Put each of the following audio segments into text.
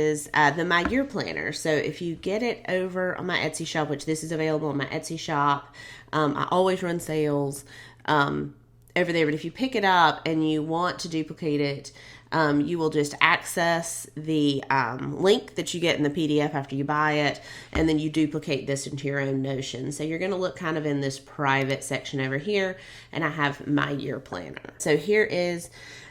is the My Year Planner. So if you get it over on my Etsy shop, which this is available on my Etsy shop, I always run sales over there. But if you pick it up and you want to duplicate it, you will just access the link that you get in the PDF after you buy it, and then you duplicate this into your own Notion. So you're going to look kind of in this private section over here, and I have My Year Planner. So here is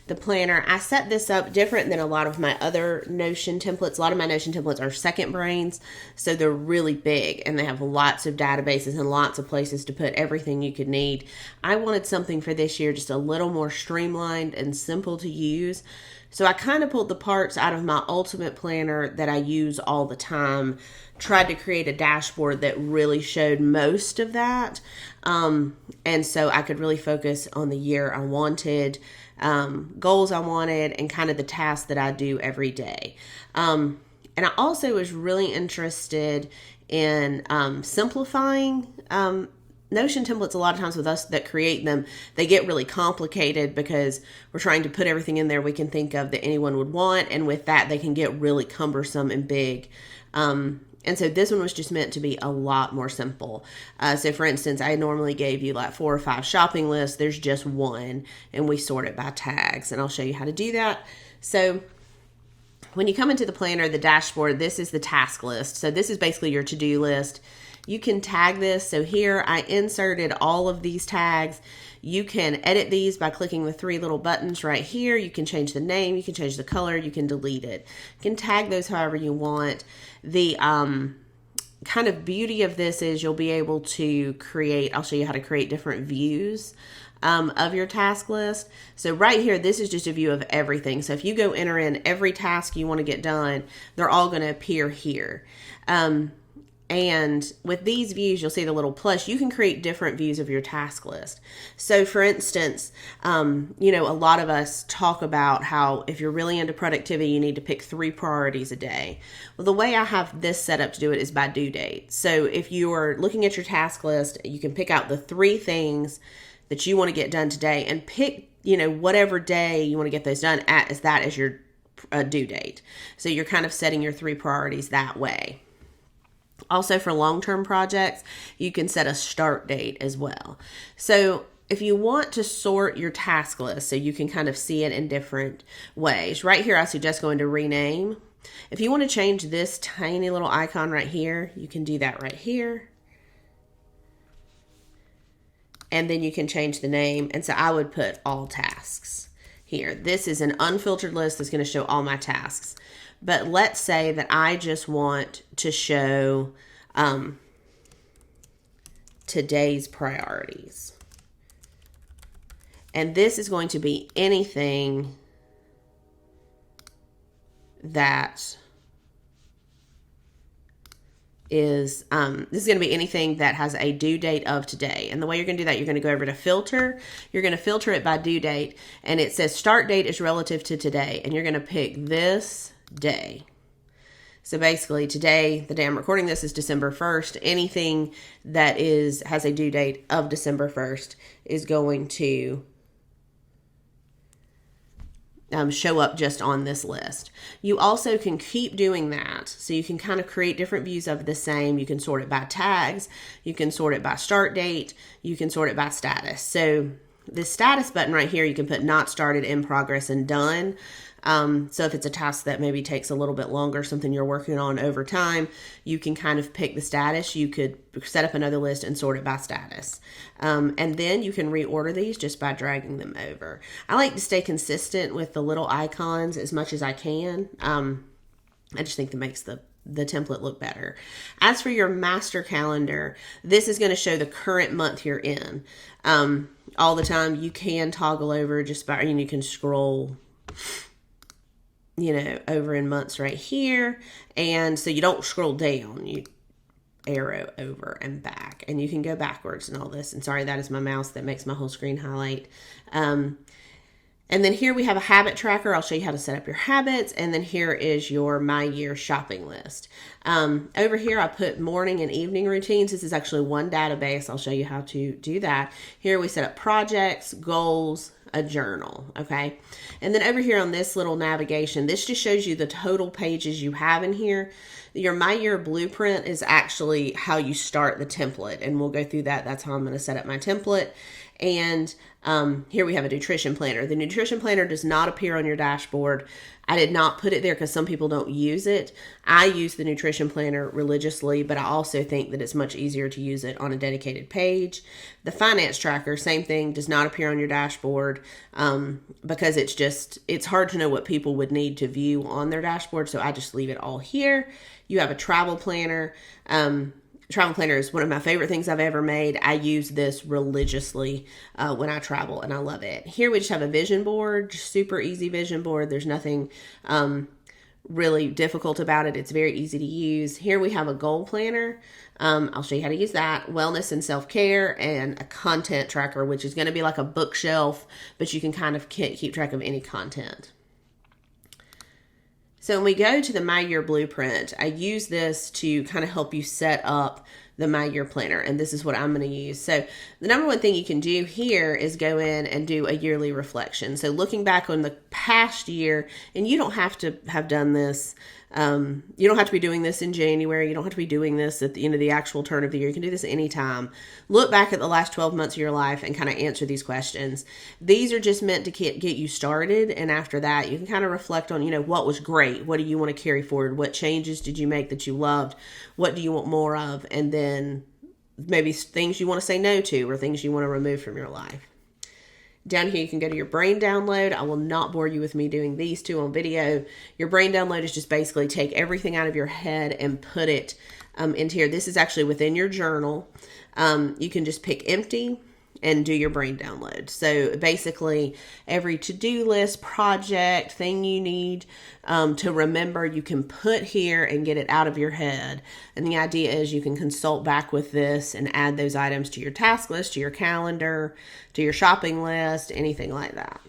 the planner. I set this up different than a lot of my other Notion templates. A lot of my Notion templates are second brains, so they're really big and they have lots of databases and lots of places to put everything you could need. I wanted something for this year just a little more streamlined and simple to use. So I kind of pulled the parts out of my ultimate planner that I use all the time, tried to create a dashboard that really showed most of that. And so I could really focus on the year I wanted, goals I wanted, and kind of the tasks that I do every day. And I also was really interested in simplifying Notion templates. A lot of times with us that create them, they get really complicated because we're trying to put everything in there we can think of that anyone would want. And with that, they can get really cumbersome and big. And so this one was just meant to be a lot more simple. So for instance, I normally gave you like 4 or 5 shopping lists. There's just one, and we sort it by tags, and I'll show you how to do that. So when you come into the planner, the dashboard, this is the task list. So this is basically your to-do list. You can tag this. So here I inserted all of these tags. You can edit these by clicking the 3 little buttons right here. You can change the name, you can change the color, you can delete it. You can tag those however you want. The kind of beauty of this is you'll be able to create, I'll show you how to create different views of your task list. So right here, this is just a view of everything. So if you go enter in every task you want to get done, they're all going to appear here. And with these views, you'll see the little plus. You can create different views of your task list. So for instance, you know, a lot of us talk about how if you're really into productivity, you need to pick 3 priorities a day. Well, the way I have this set up to do it is by due date. So if you are looking at your task list, you can pick out the 3 things that you want to get done today and pick, you know, whatever day you want to get those done at as your due date. So you're kind of setting your 3 priorities that way. Also for long-term projects, you can set a start date as well. So if you want to sort your task list so you can kind of see it in different ways, right here I suggest going to rename. If you want to change this tiny little icon right here, you can do that right here. And then you can change the name. And so I would put all tasks here. This is an unfiltered list that's going to show all my tasks. But let's say that I just want to show today's priorities. And this is going to be anything that is, this is going to be anything that has a due date of today. And the way you're going to do that, you're going to go over to filter. You're going to filter it by due date. And it says start date is relative to today. And you're going to pick this day. So basically today, the day I'm recording this is December 1st. Anything that has a due date of December 1st is going to show up just on this list. You also can keep doing that. So you can kind of create different views of the same. You can sort it by tags. You can sort it by start date. You can sort it by status. So the status button right here, you can put not started, in progress, and done. So if it's a task that maybe takes a little bit longer, something you're working on over time, you can kind of pick the status. You could set up another list and sort it by status. And then you can reorder these just by dragging them over. I like to stay consistent with the little icons as much as I can. I just think that makes the template look better. As for your master calendar, this is going to show the current month you're in. All the time. You can toggle over just by, you can scroll, over in months right here. And so you don't scroll down, you arrow over and back, and you can go backwards and all this. And sorry, that is my mouse that makes my whole screen highlight. And then here we have a habit tracker. I'll show you how to set up your habits. And then here is your My Year shopping list. Over here, I put morning and evening routines. This is actually one database. I'll show you how to do that. Here we set up projects, goals, a journal, okay? And then over here on this little navigation, this just shows you the total pages you have in here. Your My Year Blueprint is actually how you start the template, and we'll go through that. That's how I'm going to set up my template. And here we have a nutrition planner. The nutrition planner does not appear on your dashboard. I did not put it there because some people don't use it. I use the nutrition planner religiously, but I also think that it's much easier to use it on a dedicated page. The finance tracker, same thing, does not appear on your dashboard because it's hard to know what people would need to view on their dashboard. So I just leave it all here. You have a travel planner. Travel planner is one of my favorite things I've ever made. I use this religiously when I travel, and I love it. Here we just have a vision board, super easy vision board. There's nothing really difficult about it. It's very easy to use. Here we have a goal planner. I'll show you how to use that. Wellness and self-care, and a content tracker, which is going to be like a bookshelf, but you can kind of keep track of any content. So when we go to the My Year Blueprint, I use this to kind of help you set up the My Year Planner, and this is what I'm going to use. So the number one thing you can do here is go in and do a yearly reflection. So looking back on the past year, and you don't have to have done this. You don't have to be doing this in January. You don't have to be doing this at the end of the actual turn of the year. You can do this anytime. Look back at the last 12 months of your life and kind of answer these questions. These are just meant to get you started. And after that, you can kind of reflect on, what was great? What do you want to carry forward? What changes did you make that you loved? What do you want more of? And then maybe things you want to say no to or things you want to remove from your life. Down here, you can go to your brain download. I will not bore you with me doing these two on video. Your brain download is just basically take everything out of your head and put it into here. This is actually within your journal. You can just pick empty and do your brain download. So basically, every to-do list, project, thing you need to remember, you can put here and get it out of your head. And the idea is you can consult back with this and add those items to your task list, to your calendar, to your shopping list, anything like that.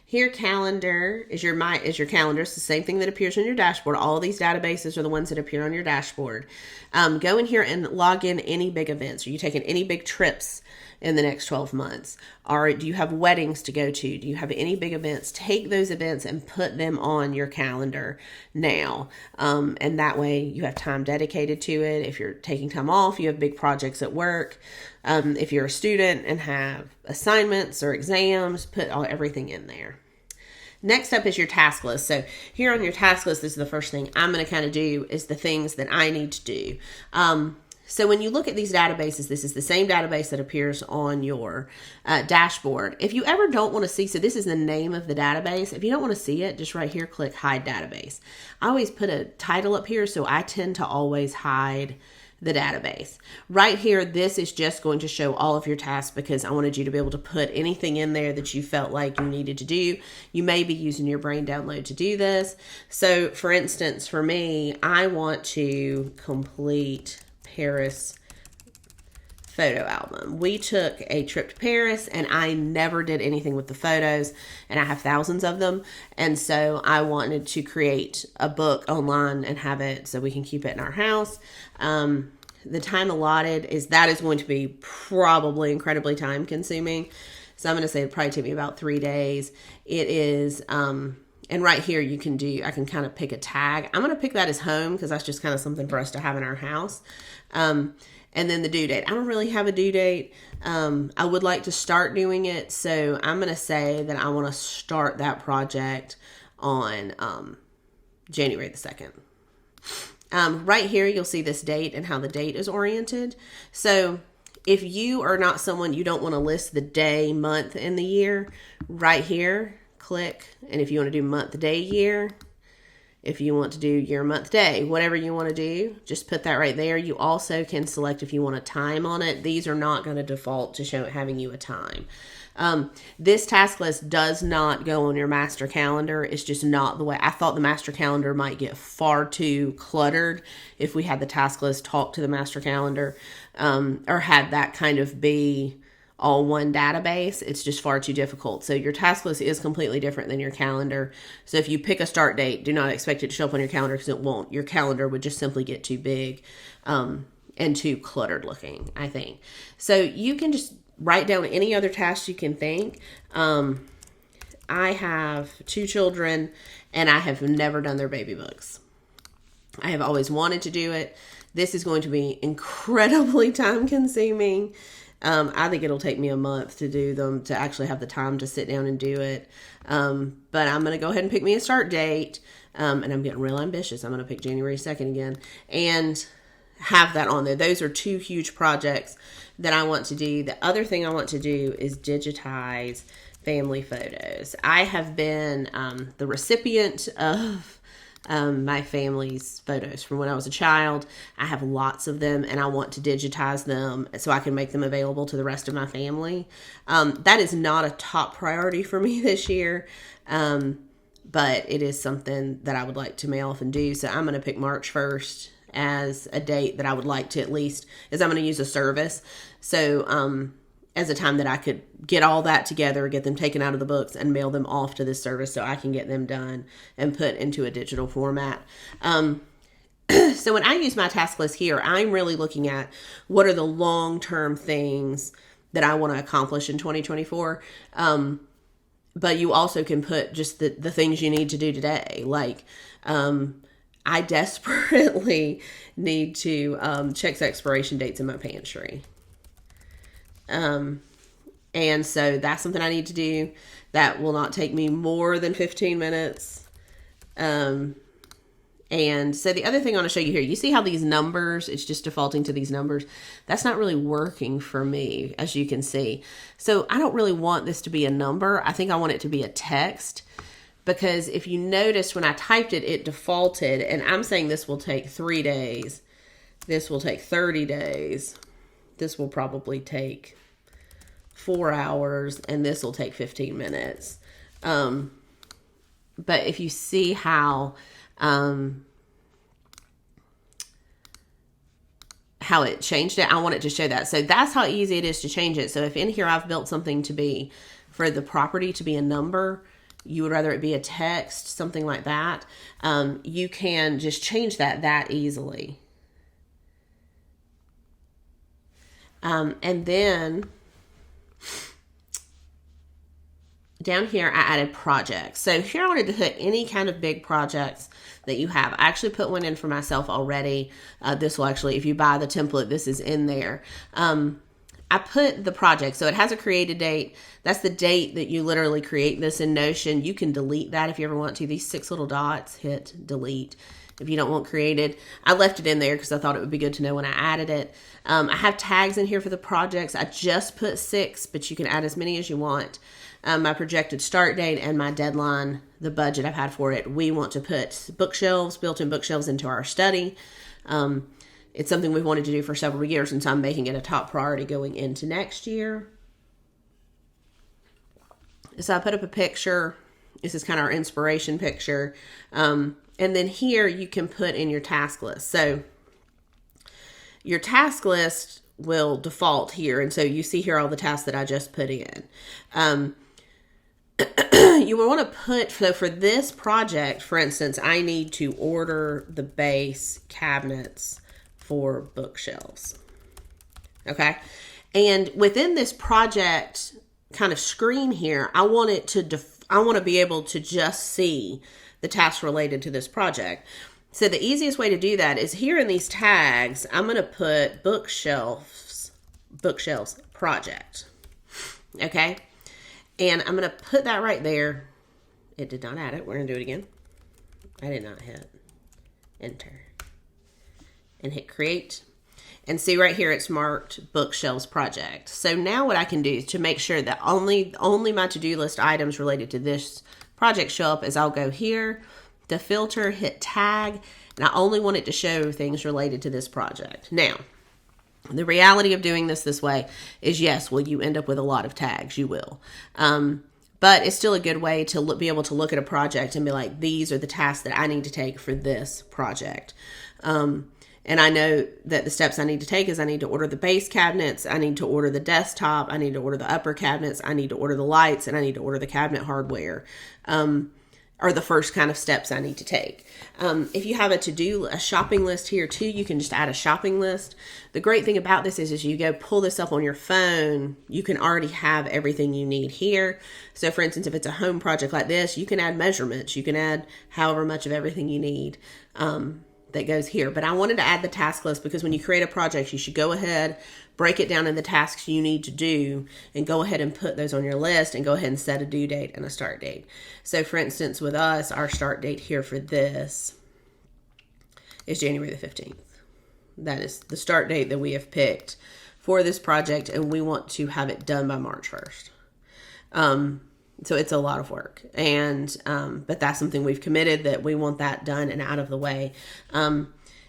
Here, calendar is your calendar. It's the same thing that appears on your dashboard. All of these databases are the ones that appear on your dashboard. Go in here and log in any big events. Are you taking any big trips in the next 12 months? Or do you have weddings to go to? Do you have any big events? Take those events and put them on your calendar now. And that way you have time dedicated to it. If you're taking time off, you have big projects at work. If you're a student and have assignments or exams, put everything in there. Next up is your task list. So here on your task list, this is the first thing I'm going to kind of do is the things that I need to do. So when you look at these databases, this is the same database that appears on your dashboard. If you ever don't want to see, so this is the name of the database. If you don't want to see it, just right here, click Hide Database. I always put a title up here, so I tend to always hide the database. Right here, this is just going to show all of your tasks because I wanted you to be able to put anything in there that you felt like you needed to do. You may be using your brain download to do this. So for instance, for me, I want to complete Paris photo album. We took a trip to Paris and I never did anything with the photos, and I have thousands of them. And so I wanted to create a book online and have it so we can keep it in our house. The time allotted is going to be probably incredibly time consuming. So I'm going to say it'll probably take me about 3 days. It is, and right here I can kind of pick a tag. I'm going to pick that as home because that's just kind of something for us to have in our house. And then the due date. I don't really have a due date. I would like to start doing it. So I'm going to say that I want to start that project on January the 2nd. Right here, you'll see this date and how the date is oriented. So if you are not someone, you don't want to list the day, month, and the year, right here, click. And if you want to do month, day, year, if you want to do year, month, day, whatever you want to do, just put that right there. You also can select if you want a time on it. These are not going to default to having you a time. This task list does not go on your master calendar. It's just not the way. I thought the master calendar might get far too cluttered if we had the task list talk to the master calendar, or had that kind of be all one database. It's just far too difficult. So your task list is completely different than your calendar. So if you pick a start date, do not expect it to show up on your calendar because it won't. Your calendar would just simply get too big and too cluttered looking, I think. So you can just write down any other tasks you can think. I have 2 children, and I have never done their baby books. I have always wanted to do it. This is going to be incredibly time consuming. I think it'll take me a month to do them, to actually have the time to sit down and do it. But I'm going to go ahead and pick me a start date. And I'm getting real ambitious. I'm going to pick January 2nd again and have that on there. Those are 2 huge projects that I want to do. The other thing I want to do is digitize family photos. I have been the recipient of my family's photos from when I was a child. I have lots of them, and I want to digitize them so I can make them available to the rest of my family. That is not a top priority for me this year, but it is something that I would like to mail off and do. So I'm going to pick March 1st as a date that I would like to, at least, as I'm going to use a service. So as a time that I could get all that together, get them taken out of the books, and mail them off to this service so I can get them done and put into a digital format. So when I use my task list here, I'm really looking at what are the long-term things that I want to accomplish in 2024. But you also can put just the things you need to do today. Like, I desperately need to check the expiration dates in my pantry. And so that's something I need to do. That will not take me more than 15 minutes. And so the other thing I want to show you here, you see how these numbers, it's just defaulting to these numbers. That's not really working for me, as you can see. So I don't really want this to be a number. I think I want it to be a text, because if you noticed when I typed it, it defaulted, and I'm saying this will take 3 days. This will take 30 days. This will probably take 4 hours, and this will take 15 minutes. But if you see how it changed it, I want it to show that. So that's how easy it is to change it. So if in here I've built something to be, for the property to be a number, you would rather it be a text, something like that, you can just change that easily. And then down here, I added projects. So here I wanted to put any kind of big projects that you have. I actually put one in for myself already. This will actually, if you buy the template, this is in there. I put the project, so it has a created date. That's the date that you literally create this in Notion. You can delete that if you ever want to. These 6 little dots, hit delete if you don't want created. I left it in there because I thought it would be good to know when I added it. I have tags in here for the projects. I just put 6, but you can add as many as you want. My projected start date and my deadline, the budget I've had for it. We want to put bookshelves, built-in bookshelves into our study. It's something we've wanted to do for several years, and so I'm making it a top priority going into next year. So I put up a picture. This is kind of our inspiration picture. And then here you can put in your task list. So your task list will default here. And so you see here all the tasks that I just put in. You will want to put, so for this project, for instance, I need to order the base cabinets for bookshelves. Okay. And within this project kind of screen here, I want it to, I want to be able to just see the tasks related to this project. So the easiest way to do that is here in these tags, I'm going to put bookshelves project. Okay. And I'm going to put that right there. It did not add it. We're going to do it again. I did not hit enter and hit create. And see right here, it's marked bookshelves project. So now what I can do to make sure that only my to-do list items related to this project show up is I'll go here to filter, hit tag, and I only want it to show things related to this project. Now, the reality of doing this way is, yes, will you end up with a lot of tags? You will. But it's still a good way to be able to look at a project and be like, these are the tasks that I need to take for this project. And I know that the steps I need to take is I need to order the base cabinets, I need to order the desktop, I need to order the upper cabinets, I need to order the lights, and I need to order the cabinet hardware. are the first kind of steps I need to take. If you have a shopping list here too, you can just add a shopping list. The great thing about this is you go pull this up on your phone, you can already have everything you need here. So for instance, if it's a home project like this, you can add measurements, you can add however much of everything you need that goes here. But I wanted to add the task list because when you create a project, you should go ahead, break it down in the tasks you need to do, and go ahead and put those on your list and go ahead and set a due date and a start date. So for instance, with us, our start date here for this is January the 15th. That is the start date that we have picked for this project, and we want to have it done by March 1st. So it's a lot of work, and but that's something we've committed that we want that done and out of the way. And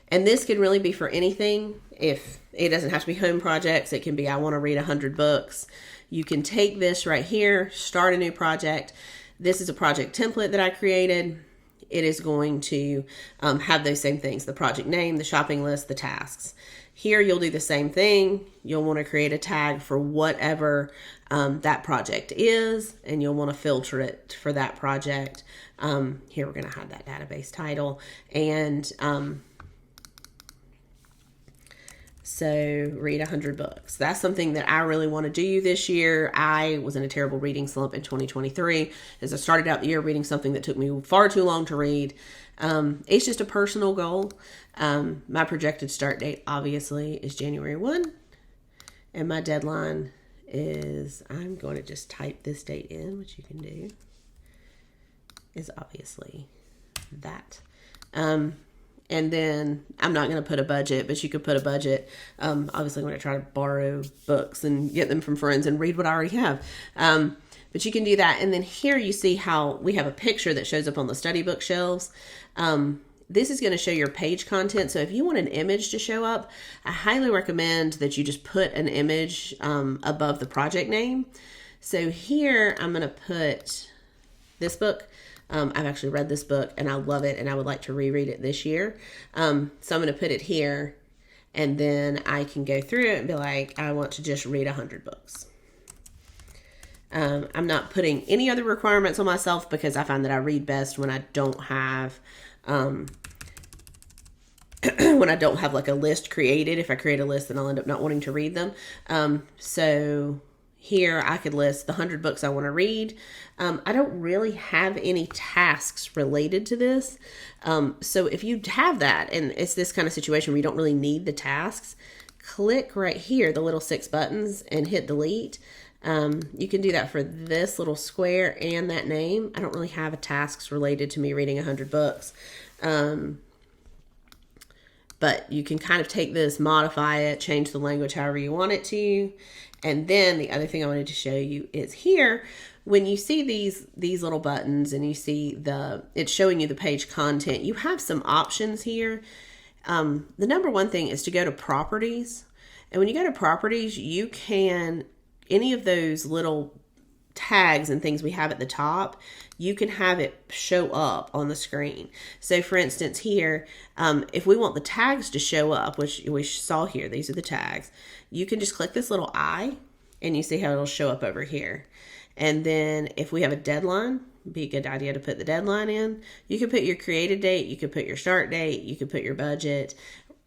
this can really be for anything. If it doesn't have to be home projects, it can be I want to read 100 books. You can take this right here, start a new project. This is a project template that I created. It is going to have those same things: the project name, the shopping list, the tasks. Here you'll do the same thing. You'll want to create a tag for whatever that project is, and you'll want to filter it for that project. Here we're going to have that database title, and so read 100 books. That's something that I really want to do this year. I was in a terrible reading slump in 2023 as I started out the year reading something that took me far too long to read. It's just a personal goal. My projected start date obviously is January 1, and my deadline is, I'm going to just type this date in, which you can do, is obviously that. And then I'm not going to put a budget, but you could put a budget. Obviously, I'm going to try to borrow books and get them from friends and read what I already have. But you can do that. And then here you see how we have a picture that shows up on the study book shelves. This is going to show your page content. So if you want an image to show up, I highly recommend that you just put an image above the project name. So here I'm going to put this book. I've actually read this book and I love it, and I would like to reread it this year. So I'm going to put it here, and then I can go through it and be like, I want to just read 100 books. I'm not putting any other requirements on myself because I find that I read best when I don't have like a list created. If I create a list, then I'll end up not wanting to read them. So here I could list the 100 books I want to read. I don't really have any tasks related to this. So if you have that, and it's this kind of situation where you don't really need the tasks, click right here, the little 6 buttons, and hit delete. You can do that for this little square and that name. I don't really have tasks related to me reading 100 books. But you can kind of take this, modify it, change the language however you want it to. And then the other thing I wanted to show you is here, when you see these little buttons and you see it's showing you the page content, you have some options here. The number one thing is to go to properties. And when you go to properties, you can, any of those little tags and things we have at the top, you can have it show up on the screen. So for instance here, if we want the tags to show up, which we saw here, these are the tags, you can just click this little eye and you see how it'll show up over here. And then if we have a deadline, it'd be a good idea to put the deadline in. You can put your created date, you can put your start date, you can put your budget.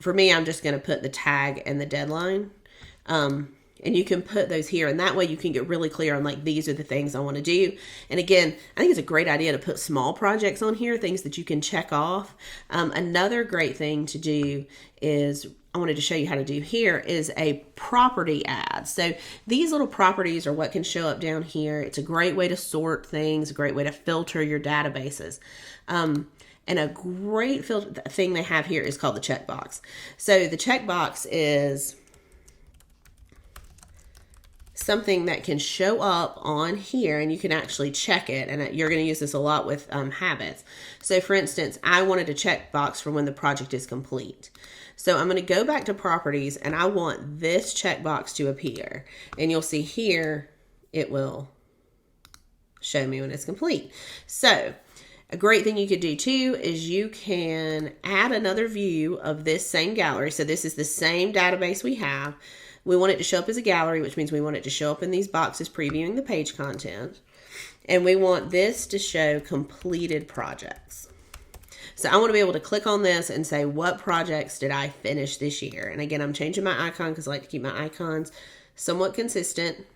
For me, I'm just going to put the tag and the deadline. And you can put those here, and that way you can get really clear on like, these are the things I want to do. And again, I think it's a great idea to put small projects on here, things that you can check off. Another great thing to do is, I wanted to show you how to do here, is a property ad. So these little properties are what can show up down here. It's a great way to sort things, a great way to filter your databases. And a great thing they have here is called the checkbox. So the checkbox is something that can show up on here, and you can actually check it, and you're going to use this a lot with habits. So for instance, I wanted a checkbox for when the project is complete. So I'm going to go back to properties, and I want this checkbox to appear, and you'll see here it will show me when it's complete. So a great thing you could do too is you can add another view of this same gallery. So this is the same database we have. We want it to show up as a gallery, which means we want it to show up in these boxes previewing the page content. And we want this to show completed projects. So I want to be able to click on this and say, what projects did I finish this year? And again, I'm changing my icon because I like to keep my icons somewhat consistent.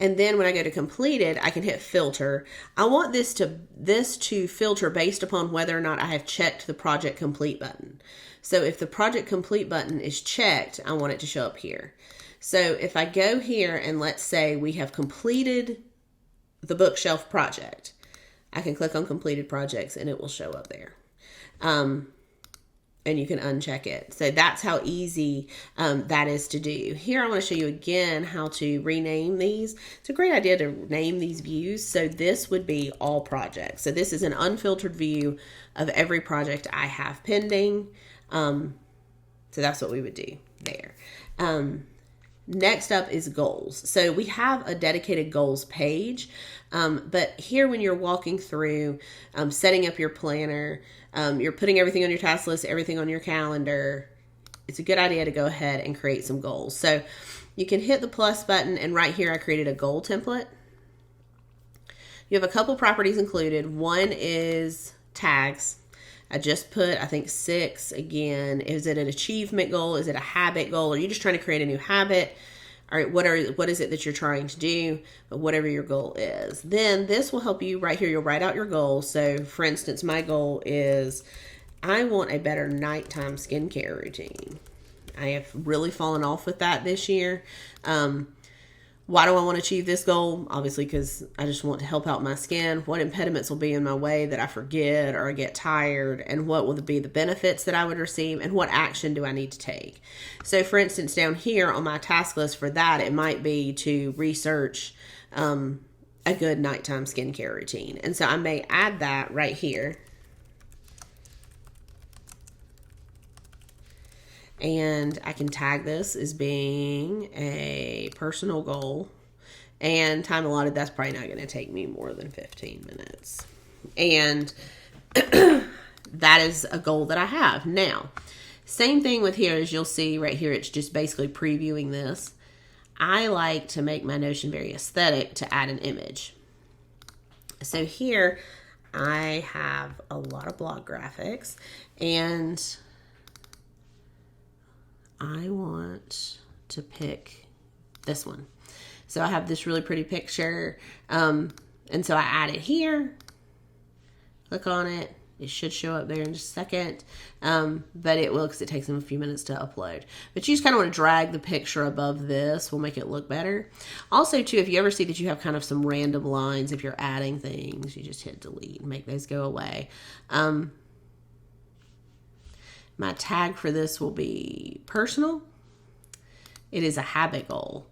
And then when I go to completed, I can hit filter. I want this to filter based upon whether or not I have checked the project complete button. So if the project complete button is checked, I want it to show up here. So if I go here and let's say we have completed the bookshelf project, I can click on completed projects and it will show up there. And you can uncheck it. So that's how easy that is to do. Here I want to show you again how to rename these. It's a great idea to name these views. So this would be all projects. So this is an unfiltered view of every project I have pending. So that's what we would do there. Next up is goals. So we have a dedicated goals page, but here when you're walking through setting up your planner, you're putting everything on your task list, everything on your calendar, it's a good idea to go ahead and create some goals. So you can hit the plus button, and right here I created a goal template. You have a couple properties included. One is tags. I just put, I think 6 again. Is it an achievement goal? Is it a habit goal? Are you just trying to create a new habit? All right, what is it that you're trying to do? Whatever your goal is. Then this will help you right here. You'll write out your goal. So for instance, my goal is I want a better nighttime skincare routine. I have really fallen off with that this year. Why do I want to achieve this goal? Obviously, because I just want to help out my skin. What impediments will be in my way that I forget or I get tired? And what will be the benefits that I would receive? And what action do I need to take? So for instance, down here on my task list for that, it might be to research a good nighttime skincare routine. And so I may add that right here. And I can tag this as being a personal goal. And time allotted, that's probably not going to take me more than 15 minutes. And that is a goal that I have. Now, same thing with here, as you'll see right here, it's just basically previewing this. I like to make my Notion very aesthetic to add an image. So here I have a lot of blog graphics, and I want to pick this one. So I have this really pretty picture. And so I add it here. Click on it. It should show up there in just a second. But it will, because it takes them a few minutes to upload. But you just kind of want to drag the picture above this. Will make it look better. Also, too, if you ever see that you have kind of some random lines, if you're adding things, you just hit delete and make those go away. My tag for this will be personal. It is a habit goal.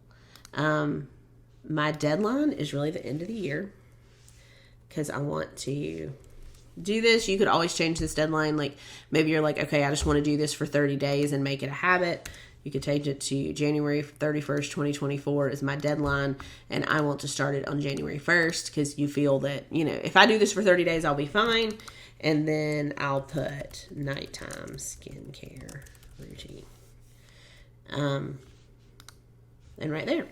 My deadline is really the end of the year because I want to do this. You could always change this deadline. Like maybe you're like, okay, I just want to do this for 30 days and make it a habit. You could change it to January 31st, 2024 is my deadline. And I want to start it on January 1st because you feel that, you know, if I do this for 30 days, I'll be fine. And then I'll put nighttime skincare routine. And right there.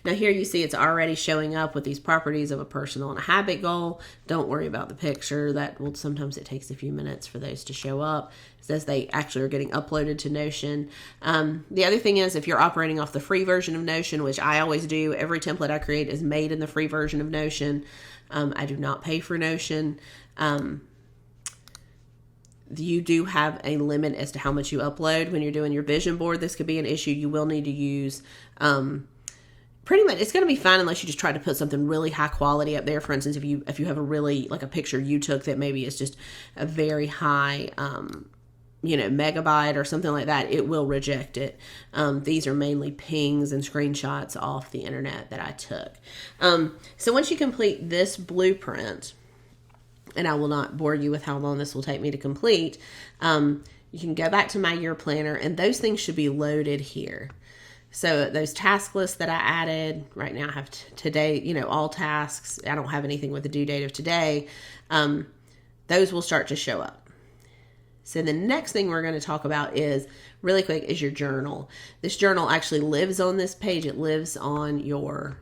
Now here you see it's already showing up with these properties of a personal and a habit goal. Don't worry about the picture. That will sometimes it takes a few minutes for those to show up. It says they actually are getting uploaded to Notion. The other thing is if you're operating off the free version of Notion, which I always do, every template I create is made in the free version of Notion. I do not pay for Notion. You do have a limit as to how much you upload when you're doing your vision board. This could be an issue. You will need to use pretty much, it's going to be fine unless you just try to put something really high quality up there. For instance, if you have a really, like a picture you took that maybe is just a very high, megabyte or something like that, it will reject it. These are mainly pings and screenshots off the internet that I took. So once you complete this blueprint, and I will not bore you with how long this will take me to complete, you can go back to my year planner, and those things should be loaded here. So those task lists that I added, right now I have today, all tasks. I don't have anything with the due date of today. Those will start to show up. So the next thing we're going to talk about is, really quick, is your journal. This journal actually lives on this page. It lives on your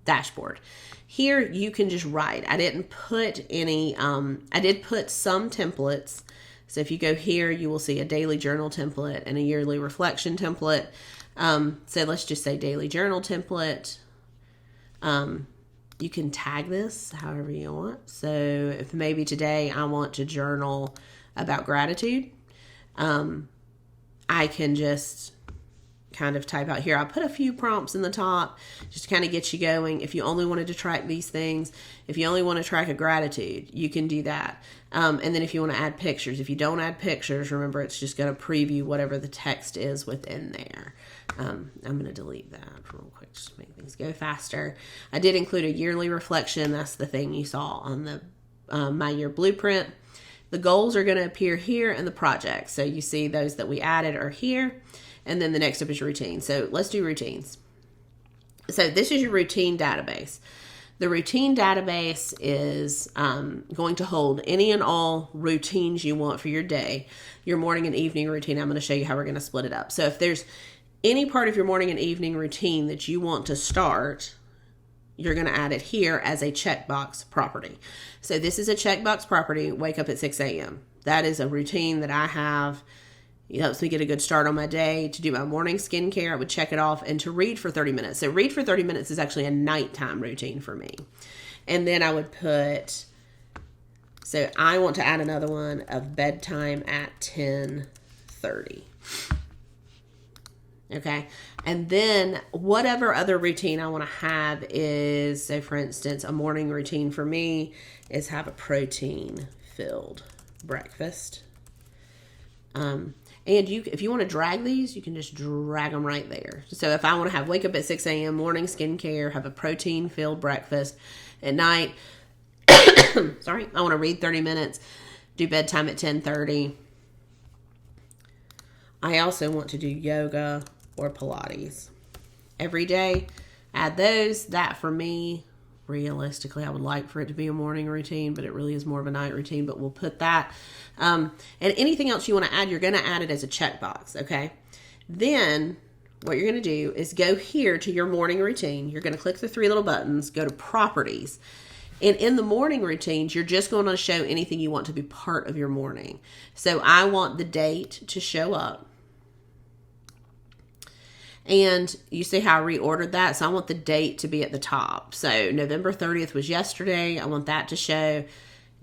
dashboard. Here you can just write. I didn't put any, I did put some templates. So if you go here, you will see a daily journal template and a yearly reflection template. So let's just say daily journal template. You can tag this however you want. So if maybe today I want to journal about gratitude, I can just kind of type out here. I'll put a few prompts in the top just to kind of get you going. If you only wanted to track these things, if you only want to track a gratitude, you can do that. And then if you want to add pictures, if you don't add pictures, remember it's just going to preview whatever the text is within there. I'm going to delete that real quick just to make things go faster. I did include a yearly reflection. That's the thing you saw on the My Year Blueprint. The goals are going to appear here in the project. So you see those that we added are here. And then the next up is routine. So let's do routines. So this is your routine database. The routine database is going to hold any and all routines you want for your day, your morning and evening routine. I'm going to show you how we're going to split it up. So if there's any part of your morning and evening routine that you want to start, you're going to add it here as a checkbox property. So this is a checkbox property, wake up at 6 a.m. That is a routine that I have. It helps me get a good start on my day. To do my morning skincare, I would check it off, and to read for 30 minutes. So read for 30 minutes is actually a nighttime routine for me. And then I would put, so I want to add another one of bedtime at 10:30. Okay. And then whatever other routine I want to have is, so for instance, a morning routine for me is have a protein filled breakfast. And if you want to drag these, you can just drag them right there. So if I want to have wake up at 6 a.m., morning skincare, have a protein filled breakfast at night, sorry, I want to read 30 minutes, do bedtime at 10:30. I also want to do yoga or Pilates every day. Add those. That for me, realistically, I would like for it to be a morning routine, but it really is more of a night routine, but we'll put that. And anything else you want to add, you're going to add it as a checkbox, okay? Then what you're going to do is go here to your morning routine. You're going to click the three little buttons, go to properties. And in the morning routines, you're just going to show anything you want to be part of your morning. So I want the date to show up. And you see how I reordered that? So I want the date to be at the top. So November 30th was yesterday. I want that to show.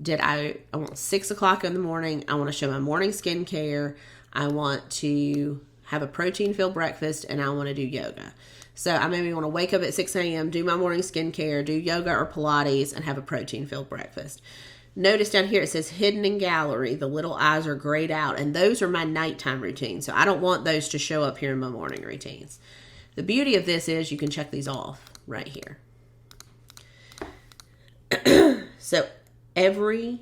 I want 6 o'clock in the morning. I want to show my morning skincare. I want to have a protein-filled breakfast, and I want to do yoga. So I maybe want to wake up at 6 a.m., do my morning skincare, do yoga or Pilates, and have a protein-filled breakfast. Notice down here it says hidden in gallery. The little eyes are grayed out, and those are my nighttime routines. So I don't want those to show up here in my morning routines. The beauty of this is you can check these off right here. So every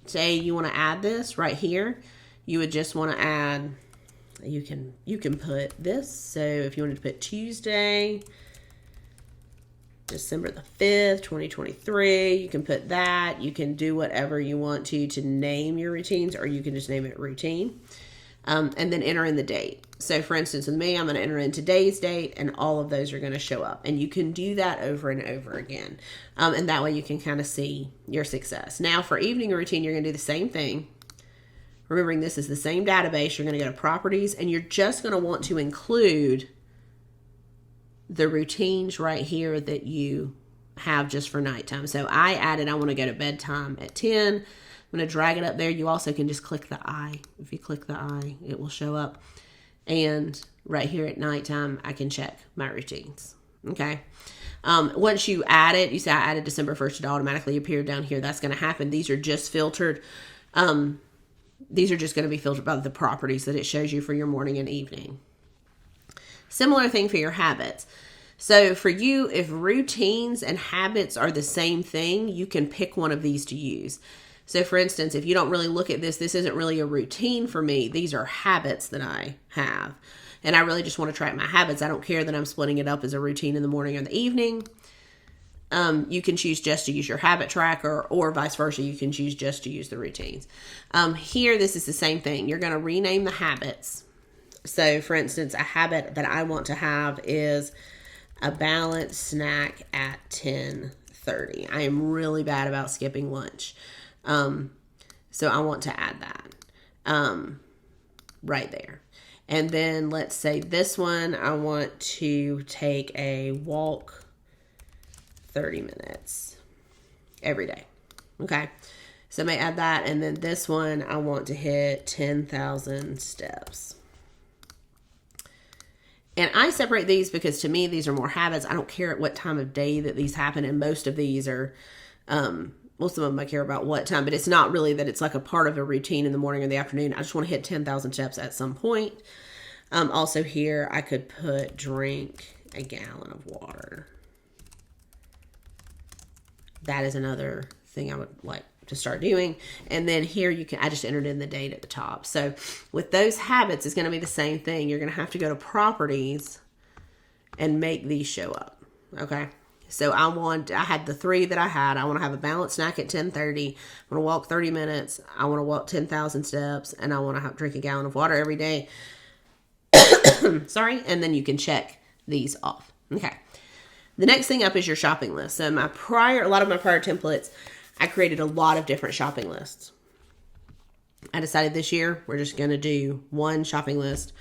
day you want to add this right here, you would just want to add, you can put this. So if you wanted to put Tuesday, December the 5th, 2023, you can put that. You can do whatever you want to name your routines, or you can just name it routine. And then enter in the date. So for instance, with me, I'm going to enter in today's date, and all of those are going to show up. And you can do that over and over again. And that way you can kind of see your success. Now for evening routine, you're going to do the same thing. Remembering this is the same database, you're going to go to properties, and you're just going to want to include the routines right here that you have just for nighttime. So I want to go to bedtime at 10. I'm going to drag it up there. You also can just click the eye. If you click the eye, it will show up. And right here at nighttime, I can check my routines. Okay. Once you add it, you say I added December 1st, it automatically appeared down here. That's going to happen. These are just filtered. These are just going to be filtered by the properties that it shows you for your morning and evening. Similar thing for your habits. So for you, if routines and habits are the same thing, you can pick one of these to use. So for instance, if you don't really look at this isn't really a routine for me. These are habits that I have. And I really just want to track my habits. I don't care that I'm splitting it up as a routine in the morning or the evening. You can choose just to use your habit tracker, or vice versa. You can choose just to use the routines. Here, this is the same thing. You're going to rename the habits. So for instance, a habit that I want to have is a balanced snack at 10:30. I am really bad about skipping lunch. So I want to add that right there. And then let's say this one, I want to take a walk 30 minutes every day. Okay. So I may add that. And then this one, I want to hit 10,000 steps. And I separate these because to me, these are more habits. I don't care at what time of day that these happen. And most of these are, most of them I care about what time, but it's not really that it's like a part of a routine in the morning or the afternoon. I just want to hit 10,000 steps at some point. Also here, I could put drink a gallon of water. That is another thing I would like to start doing. And then here I just entered in the date at the top. So with those habits, it's going to be the same thing. You're going to have to go to properties and make these show up. Okay. So I had the 3 that I had. I want to have a balanced snack at 10:30. I want to walk 30 minutes. I want to walk 10,000 steps, and I want to drink a gallon of water every day. Sorry. And then you can check these off. Okay. The next thing up is your shopping list. So a lot of my prior templates, I created a lot of different shopping lists. I decided this year we're just going to do one shopping list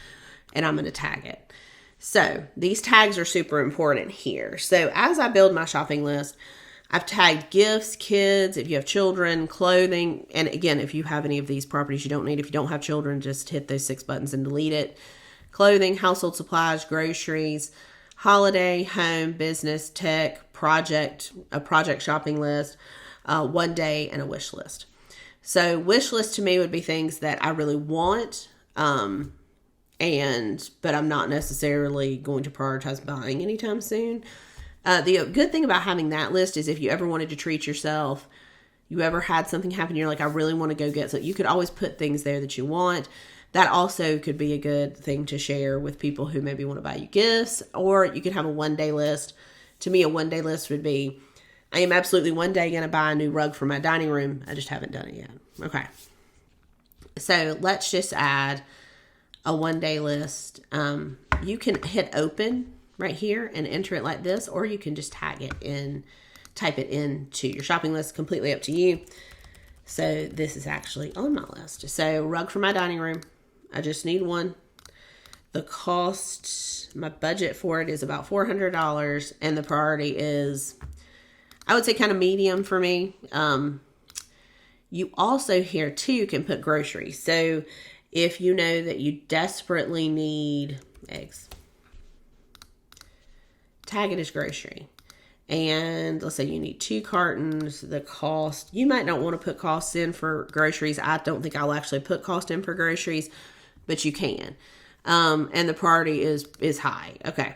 and I'm going to tag it. So these tags are super important here. So as I build my shopping list, I've tagged gifts, kids, if you have children, clothing. And again, if you have any of these properties you don't need, if you don't have children, just hit those 6 buttons and delete it. Clothing, household supplies, groceries, holiday, home, business, tech, a project shopping list, 1 day, and a wish list. So wish list to me would be things that I really want, but I'm not necessarily going to prioritize buying anytime soon. The good thing about having that list is if you ever wanted to treat yourself, you ever had something happen, you're like, I really want to go get something, you could always put things there that you want. That also could be a good thing to share with people who maybe want to buy you gifts, or you could have a 1 day list. To me, a 1 day list would be, I am absolutely 1 day going to buy a new rug for my dining room. I just haven't done it yet. Okay. So let's just add a 1 day list. You can hit open right here and enter it like this, or you can just type it into your shopping list. Completely up to you. So this is actually on my list. So rug for my dining room. I just need one. The cost, my budget for it is about $400, and the priority is, I would say, kind of medium for me. You also here too can put groceries. So if you know that you desperately need eggs, tag it as grocery. And let's say you need 2 cartons, the cost, you might not want to put costs in for groceries. I don't think I'll actually put cost in for groceries, but you can. And the priority is high. Okay.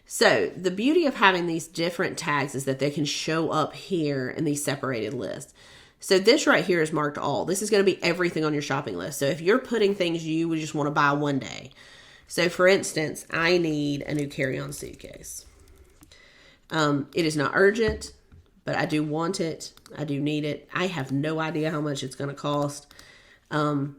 So the beauty of having these different tags is that they can show up here in these separated lists. So this right here is marked all. This is going to be everything on your shopping list. So if you're putting things you would just want to buy 1 day. So for instance, I need a new carry-on suitcase. It is not urgent, but I do want it. I do need it. I have no idea how much it's going to cost. And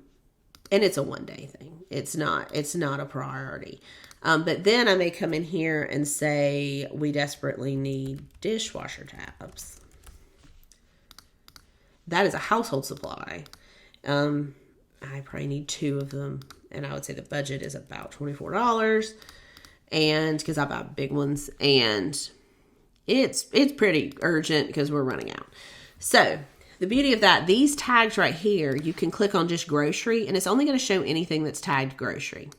it's a 1 day thing. It's not a priority. But then I may come in here and say, we desperately need dishwasher tabs. That is a household supply. I probably need 2 of them. And I would say the budget is about $24. And because I buy big ones, and it's pretty urgent because we're running out. So the beauty of that, these tags right here, you can click on just grocery and it's only going to show anything that's tagged grocery.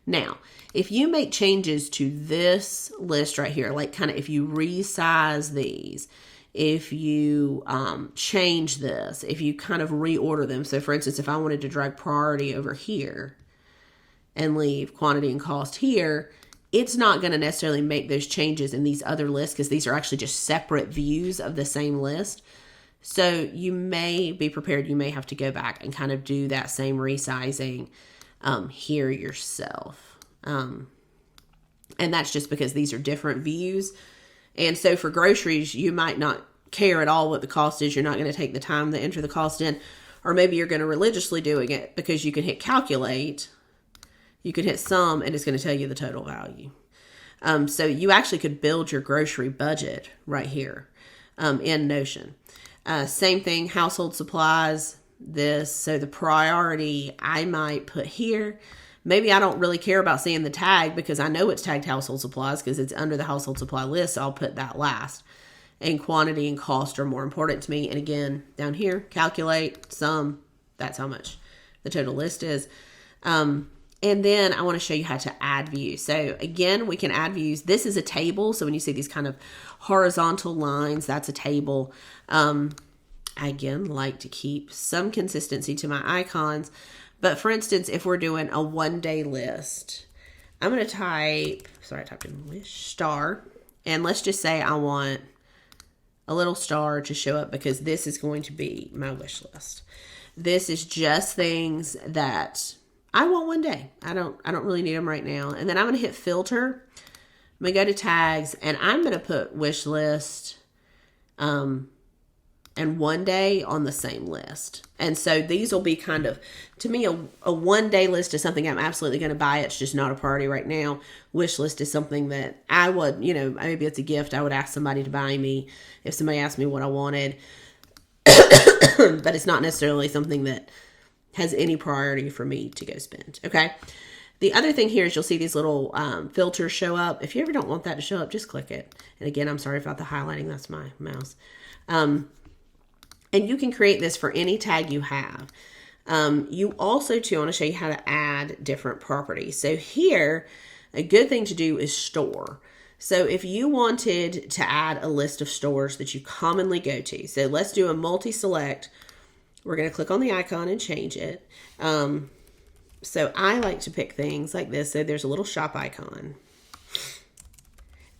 Now, if you make changes to this list right here, like kind of if you resize these, if you change this, if you kind of reorder them. So for instance, if I wanted to drag priority over here and leave quantity and cost here, it's not going to necessarily make those changes in these other lists because these are actually just separate views of the same list. So you may be prepared. You may have to go back and kind of do that same resizing here yourself. And that's just because these are different views. And so for groceries, you might not care at all what the cost is. You're not going to take the time to enter the cost in. Or maybe you're going to religiously doing it because you can hit calculate. You can hit sum and it's going to tell you the total value. So you actually could build your grocery budget right here in Notion. Same thing, household supplies, this. So the priority I might put here. Maybe I don't really care about seeing the tag because I know it's tagged household supplies because it's under the household supply list. So I'll put that last. And quantity and cost are more important to me. And again, down here, calculate sum. That's how much the total list is. And then I want to show you how to add views. So again, we can add views. This is a table. So when you see these kind of horizontal lines, that's a table. I again like to keep some consistency to my icons. But for instance, if we're doing a 1-day list, I'm going to type, sorry, I typed in wish star. And let's just say I want a little star to show up because this is going to be my wish list. This is just things that I want one day. I don't really need them right now. And then I'm going to hit filter. I'm going to go to tags and I'm going to put wish list and 1 day on the same list. And so these will be kind of, to me, a 1-day list is something I'm absolutely going to buy. It's just not a priority right now. Wish list is something that I would, maybe it's a gift I would ask somebody to buy me if somebody asked me what I wanted. But it's not necessarily something that has any priority for me to go spend. Okay. The other thing here is you'll see these little filters show up. If you ever don't want that to show up, just click it. And again, I'm sorry about the highlighting. That's my mouse. And you can create this for any tag you have. You also, too, I want to show you how to add different properties. So here, a good thing to do is store. So if you wanted to add a list of stores that you commonly go to, so let's do a multi-select. We're going to click on the icon and change it. So I like to pick things like this. So there's a little shop icon.